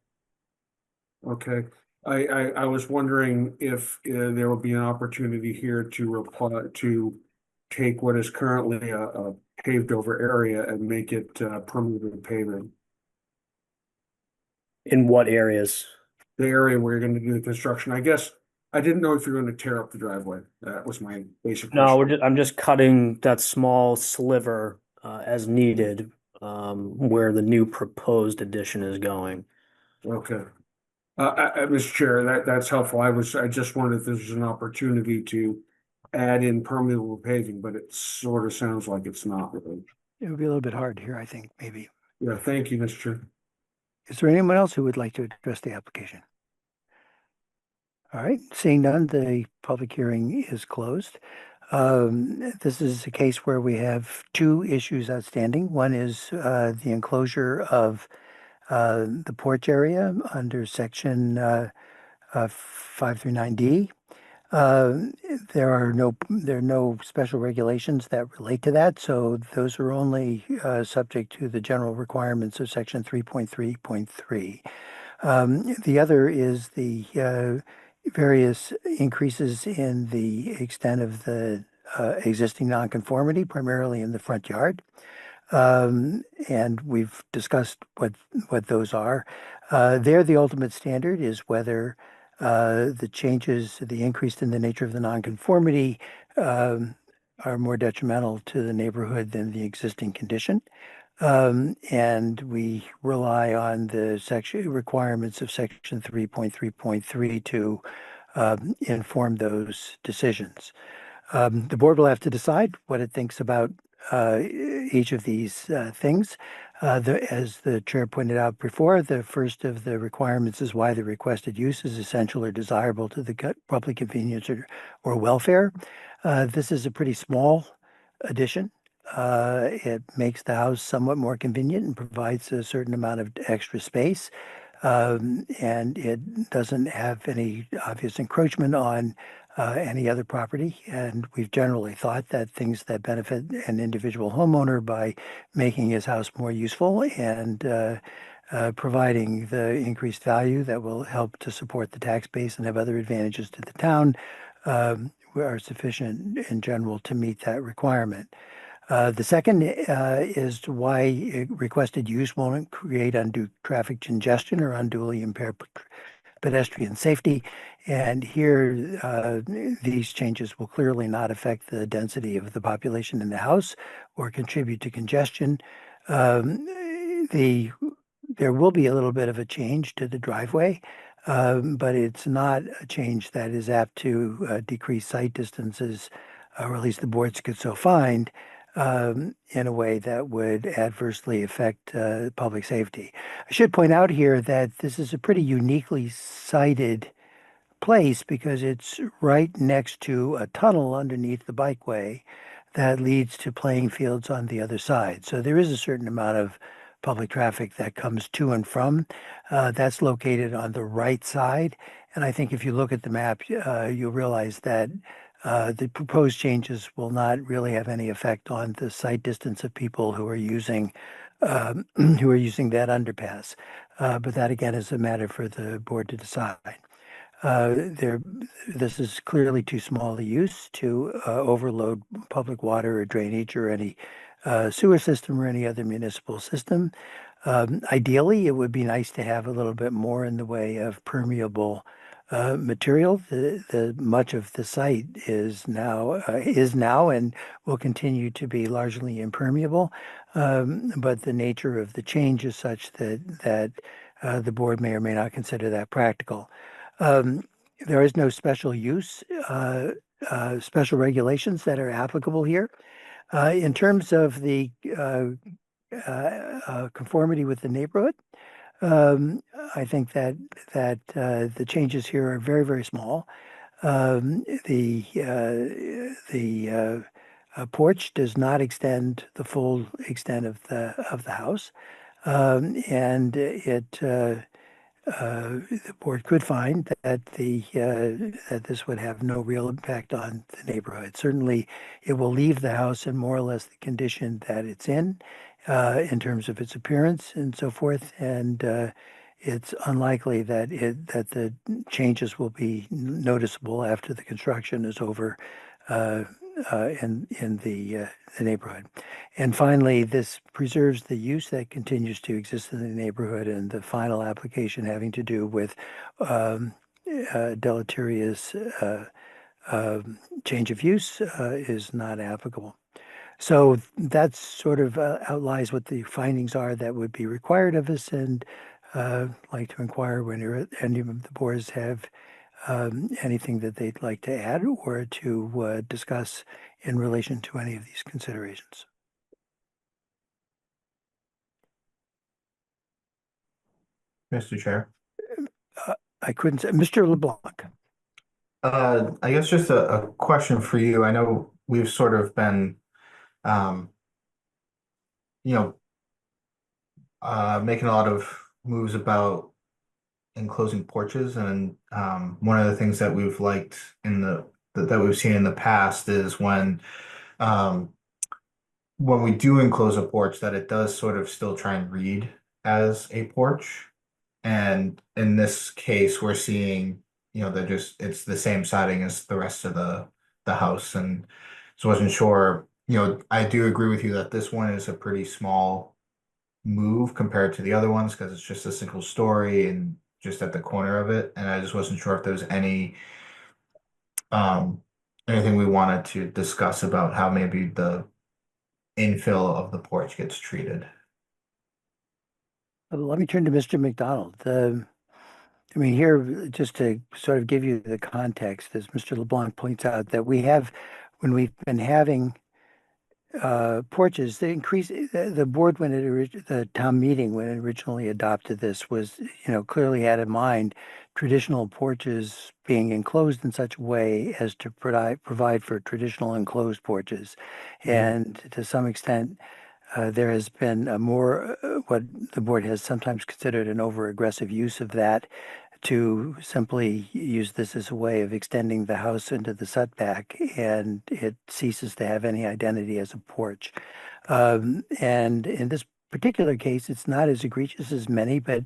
Okay. I was wondering if there will be an opportunity here to take what is currently a paved over area and make it permanent pavement. In what areas? The area where you're going to do the construction. I guess I didn't know if you're going to tear up the driveway. That was my basic No, question. I'm just cutting that small sliver as needed where the new proposed addition is going. Okay. Mr. Chair, that's helpful. I just wondered if there's an opportunity to add in permeable paving, but it sort of sounds like it's not really. It would be a little bit hard here, I think, maybe. Yeah, thank you, Mr. Chair. Is there anyone else who would like to address the application? All right, seeing none, the public hearing is closed. This is a case where we have two issues outstanding. One is the enclosure of the porch area under section 5 through 9D. There are no special regulations that relate to that, so those are only subject to the general requirements of section 3.3.3. The other is the various increases in the extent of the existing nonconformity, primarily in the front yard. And we've discussed what those are. There, the ultimate standard is whether the increase in the nature of the nonconformity are more detrimental to the neighborhood than the existing condition. And we rely on the section requirements of section 3.3.3 to inform those decisions. The board will have to decide what it thinks about each of these things. As the chair pointed out before, the first of the requirements is why the requested use is essential or desirable to the public convenience or welfare. This is a pretty small addition. It makes the house somewhat more convenient and provides a certain amount of extra space. And it doesn't have any obvious encroachment on any other property. And we've generally thought that things that benefit an individual homeowner by making his house more useful and providing the increased value that will help to support the tax base and have other advantages to the town are sufficient in general to meet that requirement. The second is why requested use won't create undue traffic congestion or unduly impair pedestrian safety. And here, these changes will clearly not affect the density of the population in the house or contribute to congestion. There will be a little bit of a change to the driveway, but it's not a change that is apt to decrease sight distances, or at least the boards could so find, in a way that would adversely affect public safety. I should point out here that this is a pretty uniquely sited place because it's right next to a tunnel underneath the bikeway that leads to playing fields on the other side. So there is a certain amount of public traffic that comes to and from. That's located on the right side. And I think if you look at the map, you'll realize that the proposed changes will not really have any effect on the sight distance of people who are using that underpass. But that again is a matter for the board to decide. This is clearly too small a use to overload public water or drainage or any sewer system or any other municipal system. Ideally, it would be nice to have a little bit more in the way of permeable material. The much of the site is now and will continue to be largely impermeable. But the nature of the change is such that the board may or may not consider that practical. There is no special use, special regulations that are applicable here. In terms of the conformity with the neighborhood, I think that the changes here are very, very small. The porch does not extend the full extent of the house, and the board could find that that this would have no real impact on the neighborhood. Certainly, it will leave the house in more or less the condition that it's in terms of its appearance and so forth. And it's unlikely that the changes will be noticeable after the construction is over in the neighborhood. And finally, this preserves the use that continues to exist in the neighborhood, and the final application having to do with deleterious change of use is not applicable. So that sort of outlines what the findings are that would be required of us, and like to inquire whether any of the boards have anything that they'd like to add or to discuss in relation to any of these considerations. Mr. Chair. I couldn't say, Mr. LeBlanc. I guess just a question for you. I know we've sort of been, making a lot of moves about, enclosing porches, and one of the things that we've liked in that we've seen in the past is um, when we do enclose a porch, that it does sort of still try and read as a porch. And in this case, we're seeing, they're just, it's the same siding as the rest of the house. And so I wasn't sure, I do agree with you that this one is a pretty small move compared to the other ones because it's just a single story and just at the corner of it. And I just wasn't sure if there was um, anything we wanted to discuss about how maybe the infill of the porch gets treated. Let me turn to Mr. McDonald. I mean, here, just to sort of give you the context, as Mr. LeBlanc points out, that when we've been having porches, the board the town meeting when it originally adopted this was, clearly had in mind traditional porches being enclosed in such a way as to provide for traditional enclosed porches. And to some extent, there has been a more what the board has sometimes considered an over-aggressive use of that to simply use this as a way of extending the house into the setback, and it ceases to have any identity as a porch. And in this particular case, it's not as egregious as many, but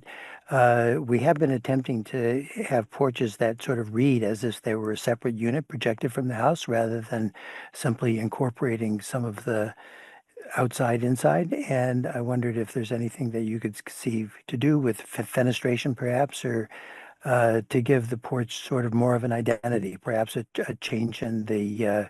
we have been attempting to have porches that sort of read as if they were a separate unit projected from the house rather than simply incorporating some of the outside inside. And I wondered if there's anything that you could see to do with fenestration perhaps, or to give the porch sort of more of an identity, perhaps a change in the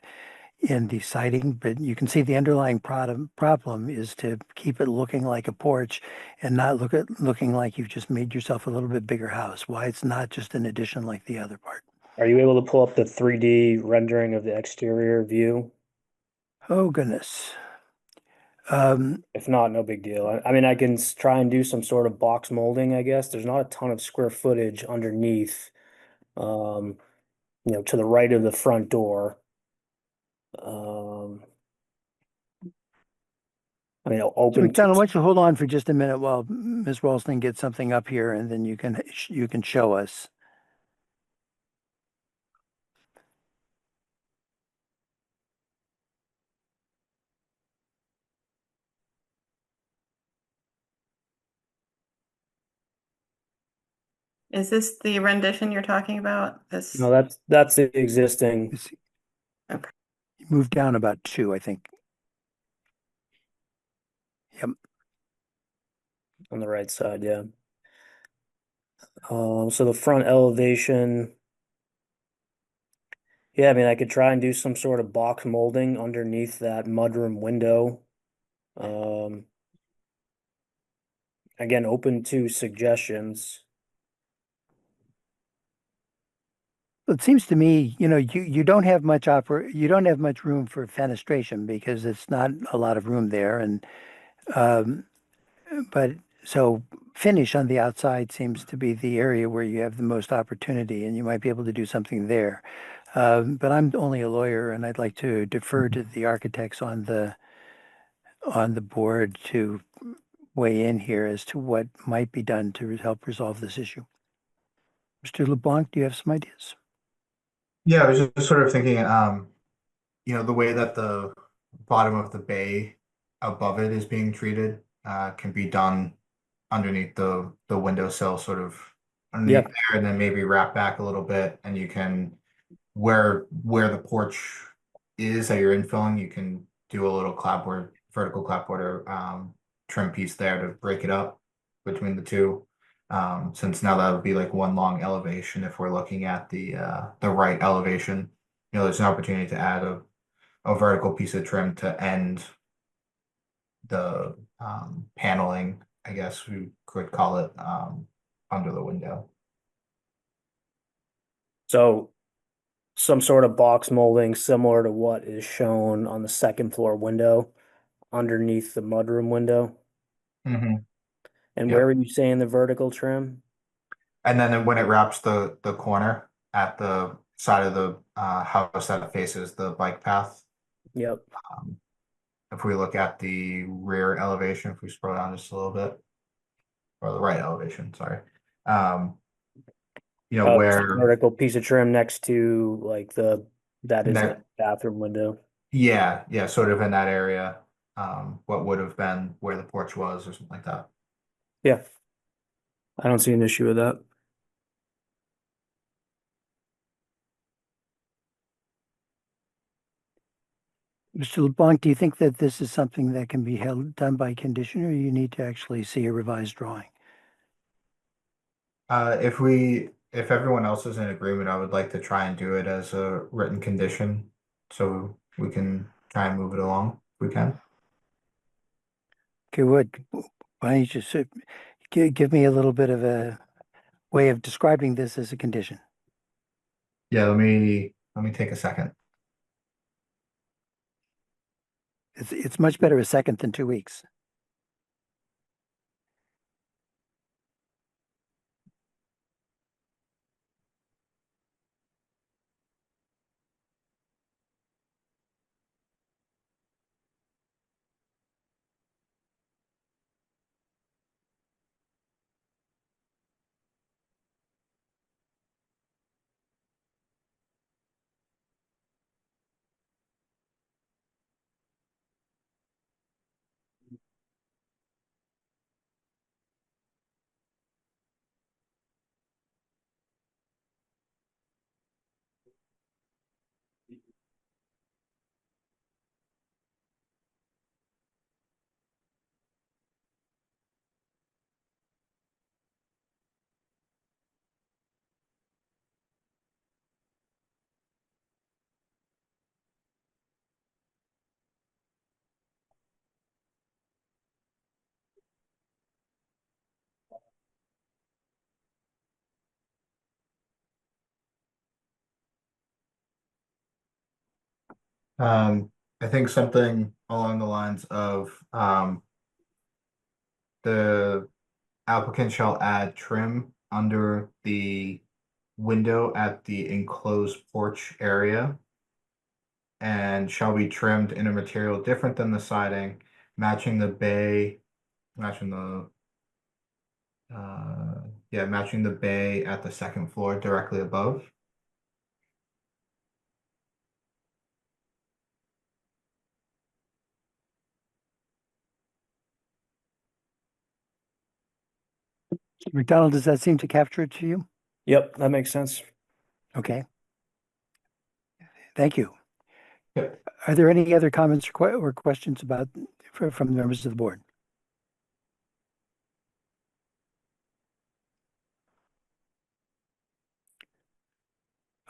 siding. But you can see the underlying problem is to keep it looking like a porch and not looking like you've just made yourself a little bit bigger house. Why it's not just an addition like the other part. Are you able to pull up the 3D rendering of the exterior view? Oh, goodness. If not, no big deal. I mean, I can try and do some sort of box molding, I guess. There's not a ton of square footage underneath, to the right of the front door. I mean, So open. McDonald, why don't you hold on for just a minute while Ms. Ralston gets something up here, and then you can show us. Is this the rendition you're talking about? This, No, that's the existing okay. Move down about 2, I think. Yep. on the right side, yeah. So the front elevation. Yeah, I mean, I could try and do some sort of box molding underneath that mudroom window. Again, open to suggestions. It seems to me, you don't have much room for fenestration because it's not a lot of room there, and but so finish on the outside seems to be the area where you have the most opportunity, and you might be able to do something there. But I'm only a lawyer, and I'd like to defer to the architects on the board to weigh in here as to what might be done to help resolve this issue. Mr. LeBlanc, do you have some ideas? Yeah, I was just sort of thinking, the way that the bottom of the bay above it is being treated, can be done underneath the windowsill, sort of underneath there, and then maybe wrap back a little bit, and you can where the porch is that you're infilling, you can do a little vertical clapboard or trim piece there to break it up between the two. Since now that would be like one long elevation if we're looking at the right elevation. There's an opportunity to add a vertical piece of trim to end the paneling, I guess we could call it, under the window. So some sort of box molding similar to what is shown on the second floor window underneath the mudroom window. Mm-hmm. And Yep. where are you saying the vertical trim? And then when it wraps the corner at the side of the house that faces the bike path, Yep. if we look at the rear elevation, if we scroll down just a little bit, or the right elevation, sorry. you know, Just a where, vertical piece of trim next to like that is the that, bathroom window. yeah, yeah, sort of in that area, what would have been where the porch was or something like that. Yeah. I don't see an issue with that. Mr. LeBlanc, do you think that this is something that can be done by condition, or you need to actually see a revised drawing? If everyone else is in agreement, I would like to try and do it as a written condition, so we can try and move it along if we can. Okay, why don't you just give me a little bit of a way of describing this as a condition? Yeah, let me take a second. It's much better a second than 2 weeks. I think something along the lines of the applicant shall add trim under the window at the enclosed porch area and shall be trimmed in a material different than the siding, matching the bay, matching the matching the bay at the second floor directly above. McDonald, does that seem to capture it to you? Yep, that makes sense. Okay. Thank you. Yep. Are there any other comments or questions from the members of the board?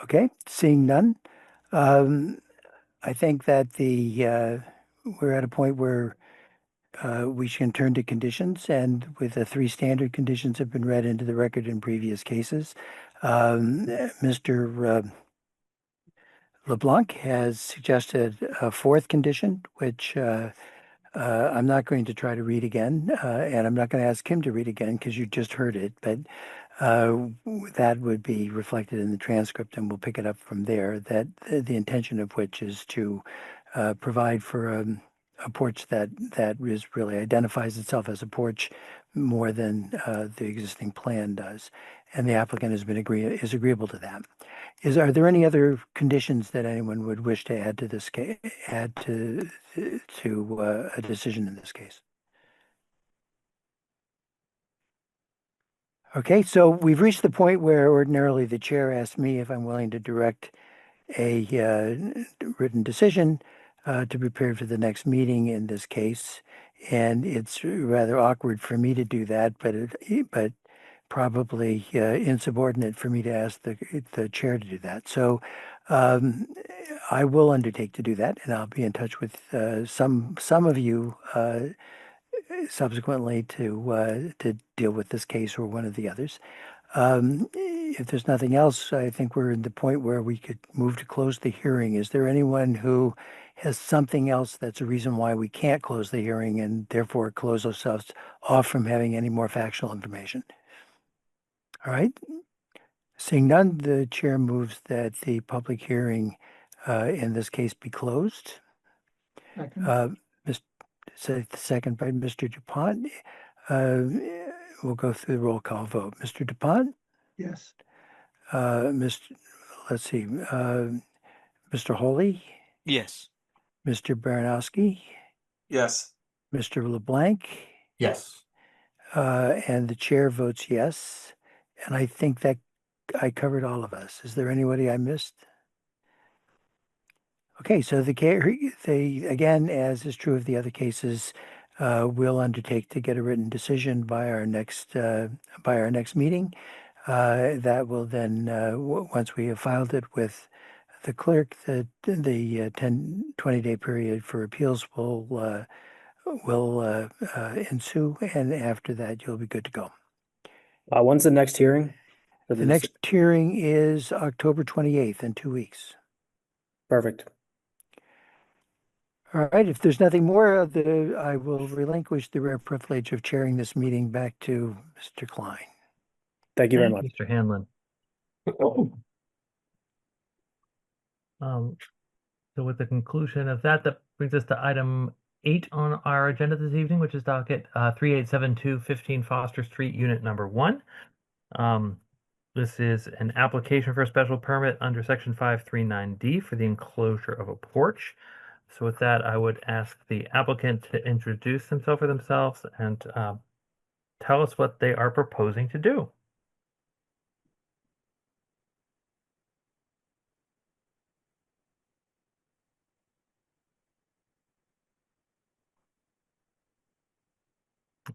Okay, seeing none. I think that we're at a point where we can turn to conditions, and with the 3 standard conditions have been read into the record in previous cases. Mr. LeBlanc has suggested a 4th condition, which I'm not going to try to read again, and I'm not going to ask him to read again because you just heard it, but that would be reflected in the transcript, and we'll pick it up from there. That the intention of which is to provide for a porch that is really identifies itself as a porch more than the existing plan does, and the applicant is agreeable to that. Are there any other conditions that anyone would wish to add to this case, add to a decision in this case? Okay, so we've reached the point where ordinarily the chair asks me if I'm willing to direct a written decision to be prepared for the next meeting in this case, and it's rather awkward for me to do that, but probably insubordinate for me to ask the chair to do that. So I will undertake to do that, and I'll be in touch with some of you subsequently to deal with this case or one of the others. If there's nothing else, I think we're in the point where we could move to close the hearing. Is there anyone who has something else that's a reason why we can't close the hearing and therefore close ourselves off from having any more factual information? All right. Seeing none, the chair moves that the public hearing in this case be closed. Second by Mr. DuPont. We'll go through the roll call vote. Mr. DuPont? Yes. Mr. Let's see, Mr. Holly, Yes. Mr. Baranowski, Yes. Mr. LeBlanc, Yes. and the chair votes yes. And I think that I covered all of us. Is there anybody I missed? Okay, so they again, as is true of the other cases, will undertake to get a written decision by our next meeting. That will then, once we have filed it with the clerk, the 20-day period for appeals will ensue, and after that, you'll be good to go. When's the next hearing? For The next hearing is October 28th, in 2 weeks. Perfect. All right, if there's nothing more, I will relinquish the rare privilege of chairing this meeting back to Mr. Klein. Thank you very Thank much. you, Mr. Hanlon. So with the conclusion of that, that brings us to item 8 on our agenda this evening, which is docket 3872 15 Foster Street, unit number 1. This is an application for a special permit under section 539D for the enclosure of a porch. So with that, I would ask the applicant to introduce themselves or themselves and tell us what they are proposing to do.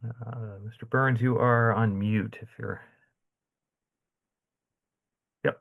Mr. Burns, you are on mute if you're. Yep.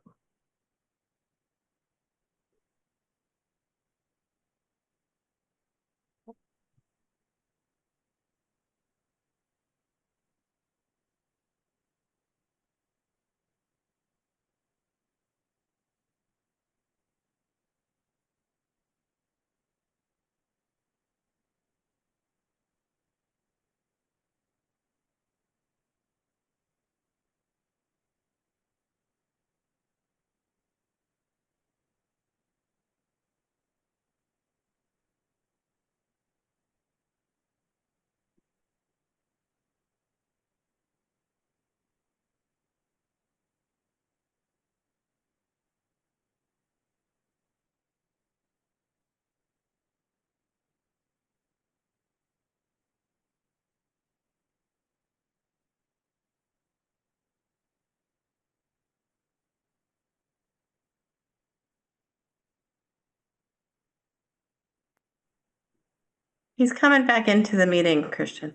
He's coming back into the meeting, Christian.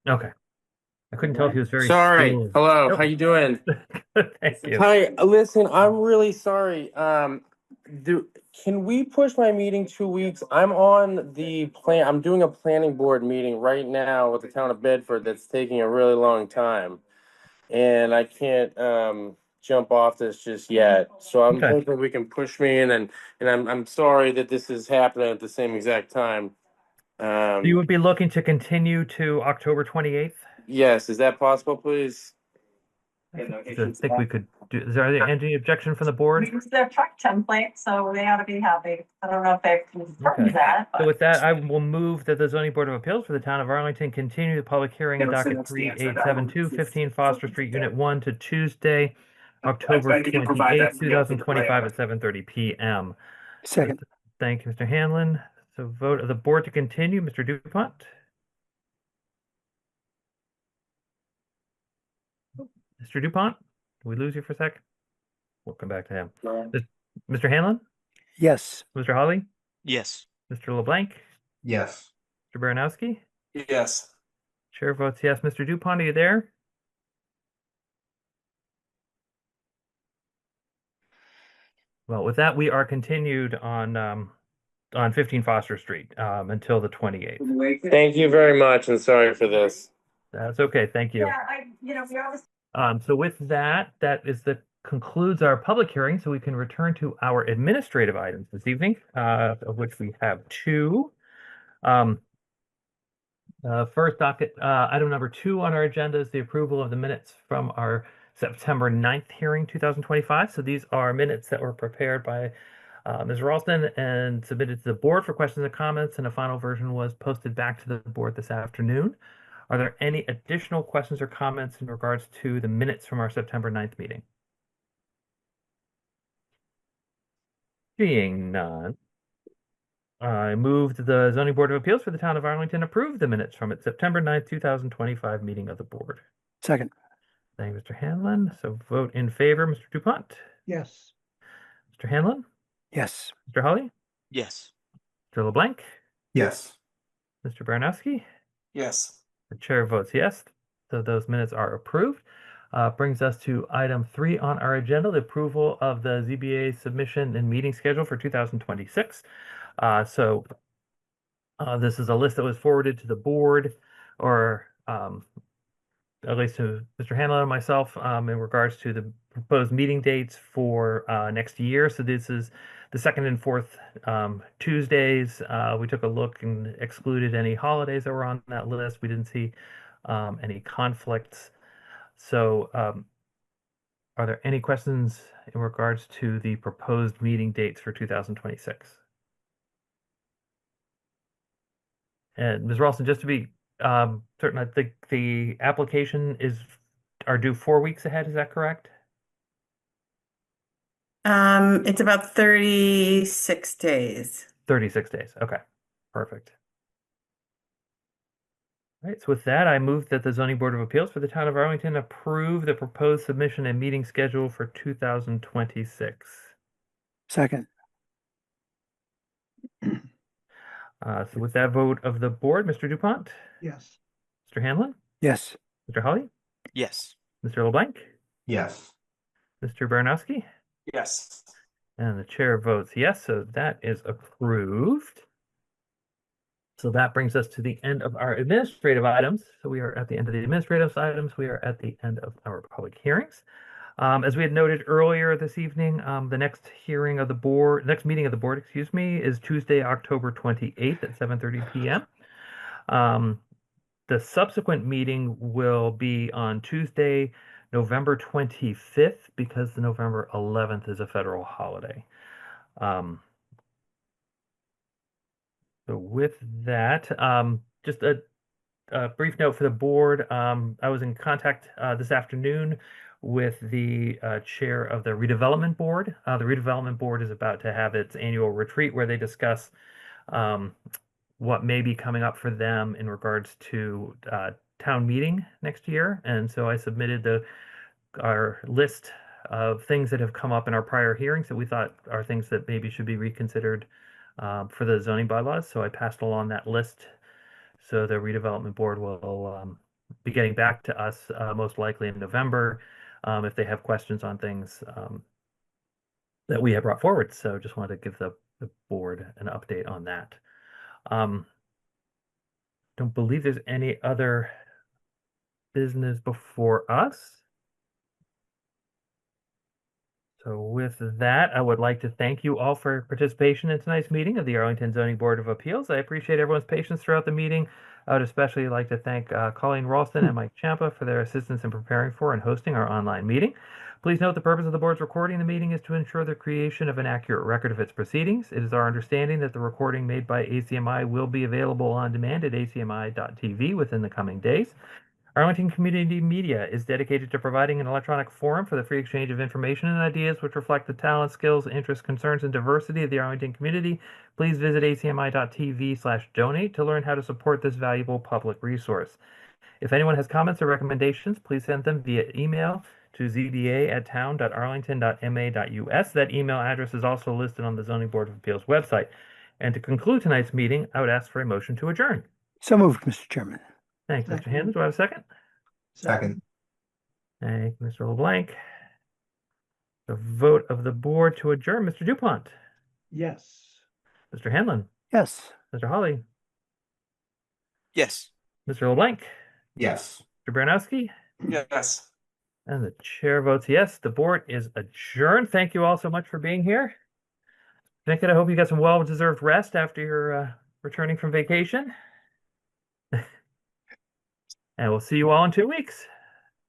Okay. I couldn't tell if he was very Sorry. still. Hello. Nope. How you doing? Thank you. Hi. Listen, I'm really sorry. Can we push my meeting 2 weeks? I'm on the plan. I'm doing a planning board meeting right now with the town of Bedford that's taking a really long time, and I can't jump off this just yet. So I'm Okay. hoping we can push me in, and I'm sorry that this is happening at the same exact time. You would be looking to continue to October 28th? Yes, is that possible, please? I think we could do. Is there any objection from the board? We use their truck template, so they ought to be happy. I don't know if they've confirmed that. So with that, I will move that the zoning board of appeals for the town of Arlington continue the public hearing in docket 3872 15 Foster Street, unit 1 to Tuesday, October 28th, 2025 at 7:30 p.m. Second. Thank you, Mr. Hanlon. So vote of the board to continue, Mr. Dupont. Mr. Dupont, did we lose you for a sec? We'll come back to him. Mr. Hanlon? Yes. Mr. Holly? Yes. Mr. LeBlanc? Yes. Mr. Baranowski? Yes. Chair votes yes. Mr. Dupont, are you there? Well, with that, we are continued on 15 Foster Street until the 28th. Thank you very much, and sorry for this. That's okay. Thank you. Yeah, we always. So with that, concludes our public hearing, so we can return to our administrative items this evening, of which we have 2. First docket, item number 2 on our agenda is the approval of the minutes from our September 9th hearing 2025. So these are minutes that were prepared by Ms. Ralston and submitted to the board for questions and comments, and a final version was posted back to the board this afternoon. Are there any additional questions or comments in regards to the minutes from our September 9th meeting? Seeing none, I move that the Zoning Board of Appeals for the Town of Arlington approve the minutes from its September 9th, 2025 meeting of the board. Second. Thank you, Mr. Hanlon. So vote in favor, Mr. Dupont, Yes. Mr. Hanlon, Yes. Mr. Holly, Yes. Mr. LeBlanc, Yes. Mr. Baranowski. Yes. The chair votes yes, so those minutes are approved. Brings us to item 3 on our agenda, the approval of the ZBA submission and meeting schedule for 2026. This is a list that was forwarded to the board, or at least to Mr. Hanlon and myself, in regards to the proposed meeting dates for next year. So this is the second and fourth Tuesdays. We took a look and excluded any holidays that were on that list. We didn't see any conflicts. So are there any questions in regards to the proposed meeting dates for 2026? And Ms. Ralston, just to be certain, I think the application are due 4 weeks ahead. Is that correct? It's about 36 days. 36 days. Okay, perfect. All right, so with that, I move that the Zoning Board of Appeals for the Town of Arlington approve the proposed submission and meeting schedule for 2026. Second. So with that vote of the board, Mr. Dupont, Yes. Mr. Hanlon, Yes. Mr. Holly, Yes. Mr. LeBlanc, Yes. Mr. Baranowski, Yes. and the chair votes yes, so that is approved. So that brings us to the end of our administrative items. So we are at the end of the administrative items. We are at the end of our public hearings. As we had noted earlier this evening, the next meeting of the board, excuse me, is Tuesday, October 28th at 7:30 p.m. The subsequent meeting will be on Tuesday, November 25th, because the November 11th is a federal holiday. So with that, just a brief note for the board. I was in contact this afternoon with the chair of the redevelopment board. The redevelopment board is about to have its annual retreat where they discuss what may be coming up for them in regards to town meeting next year. And so I submitted our list of things that have come up in our prior hearings that we thought are things that maybe should be reconsidered for the zoning bylaws. So I passed along that list. So the redevelopment board will be getting back to us most likely in November if they have questions on things that we have brought forward. So just wanted to give the board an update on that. Don't believe there's any other business before us. So with that, I would like to thank you all for participation in tonight's meeting of the Arlington Zoning Board of Appeals. I appreciate everyone's patience throughout the meeting. I would especially like to thank Colleen Ralston and Mike Champa for their assistance in preparing for and hosting our online meeting. Please note the purpose of the board's recording the meeting is to ensure the creation of an accurate record of its proceedings. It is our understanding that the recording made by ACMI will be available on demand at acmi.tv within the coming days. Arlington Community Media is dedicated to providing an electronic forum for the free exchange of information and ideas which reflect the talent, skills, interests, concerns, and diversity of the Arlington community. Please visit acmi.tv/donate to learn how to support this valuable public resource. If anyone has comments or recommendations, please send them via email to zba@town.arlington.ma.us. That email address is also listed on the Zoning Board of Appeals website. And to conclude tonight's meeting, I would ask for a motion to adjourn. So moved, Mr. Chairman. Thank you, Mr. Hanlon. Do I have a second? Second. Thank you, Mr. LeBlanc. The vote of the board to adjourn, Mr. Dupont, Yes. Mr. Hanlon, Yes. Mr. Holly, Yes. Mr. LeBlanc, Yes. Mr. Baranowski, Yes. and the chair votes yes. The board is adjourned. Thank you all so much for being here. Nickett, I hope you got some well-deserved rest after your returning from vacation. And we'll see you all in 2 weeks.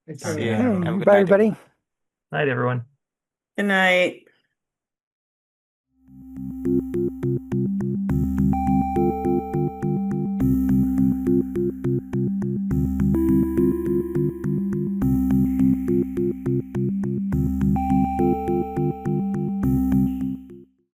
It's See all ya. right. Have a Hey, good bye, night, everybody. Night, everyone. Good night.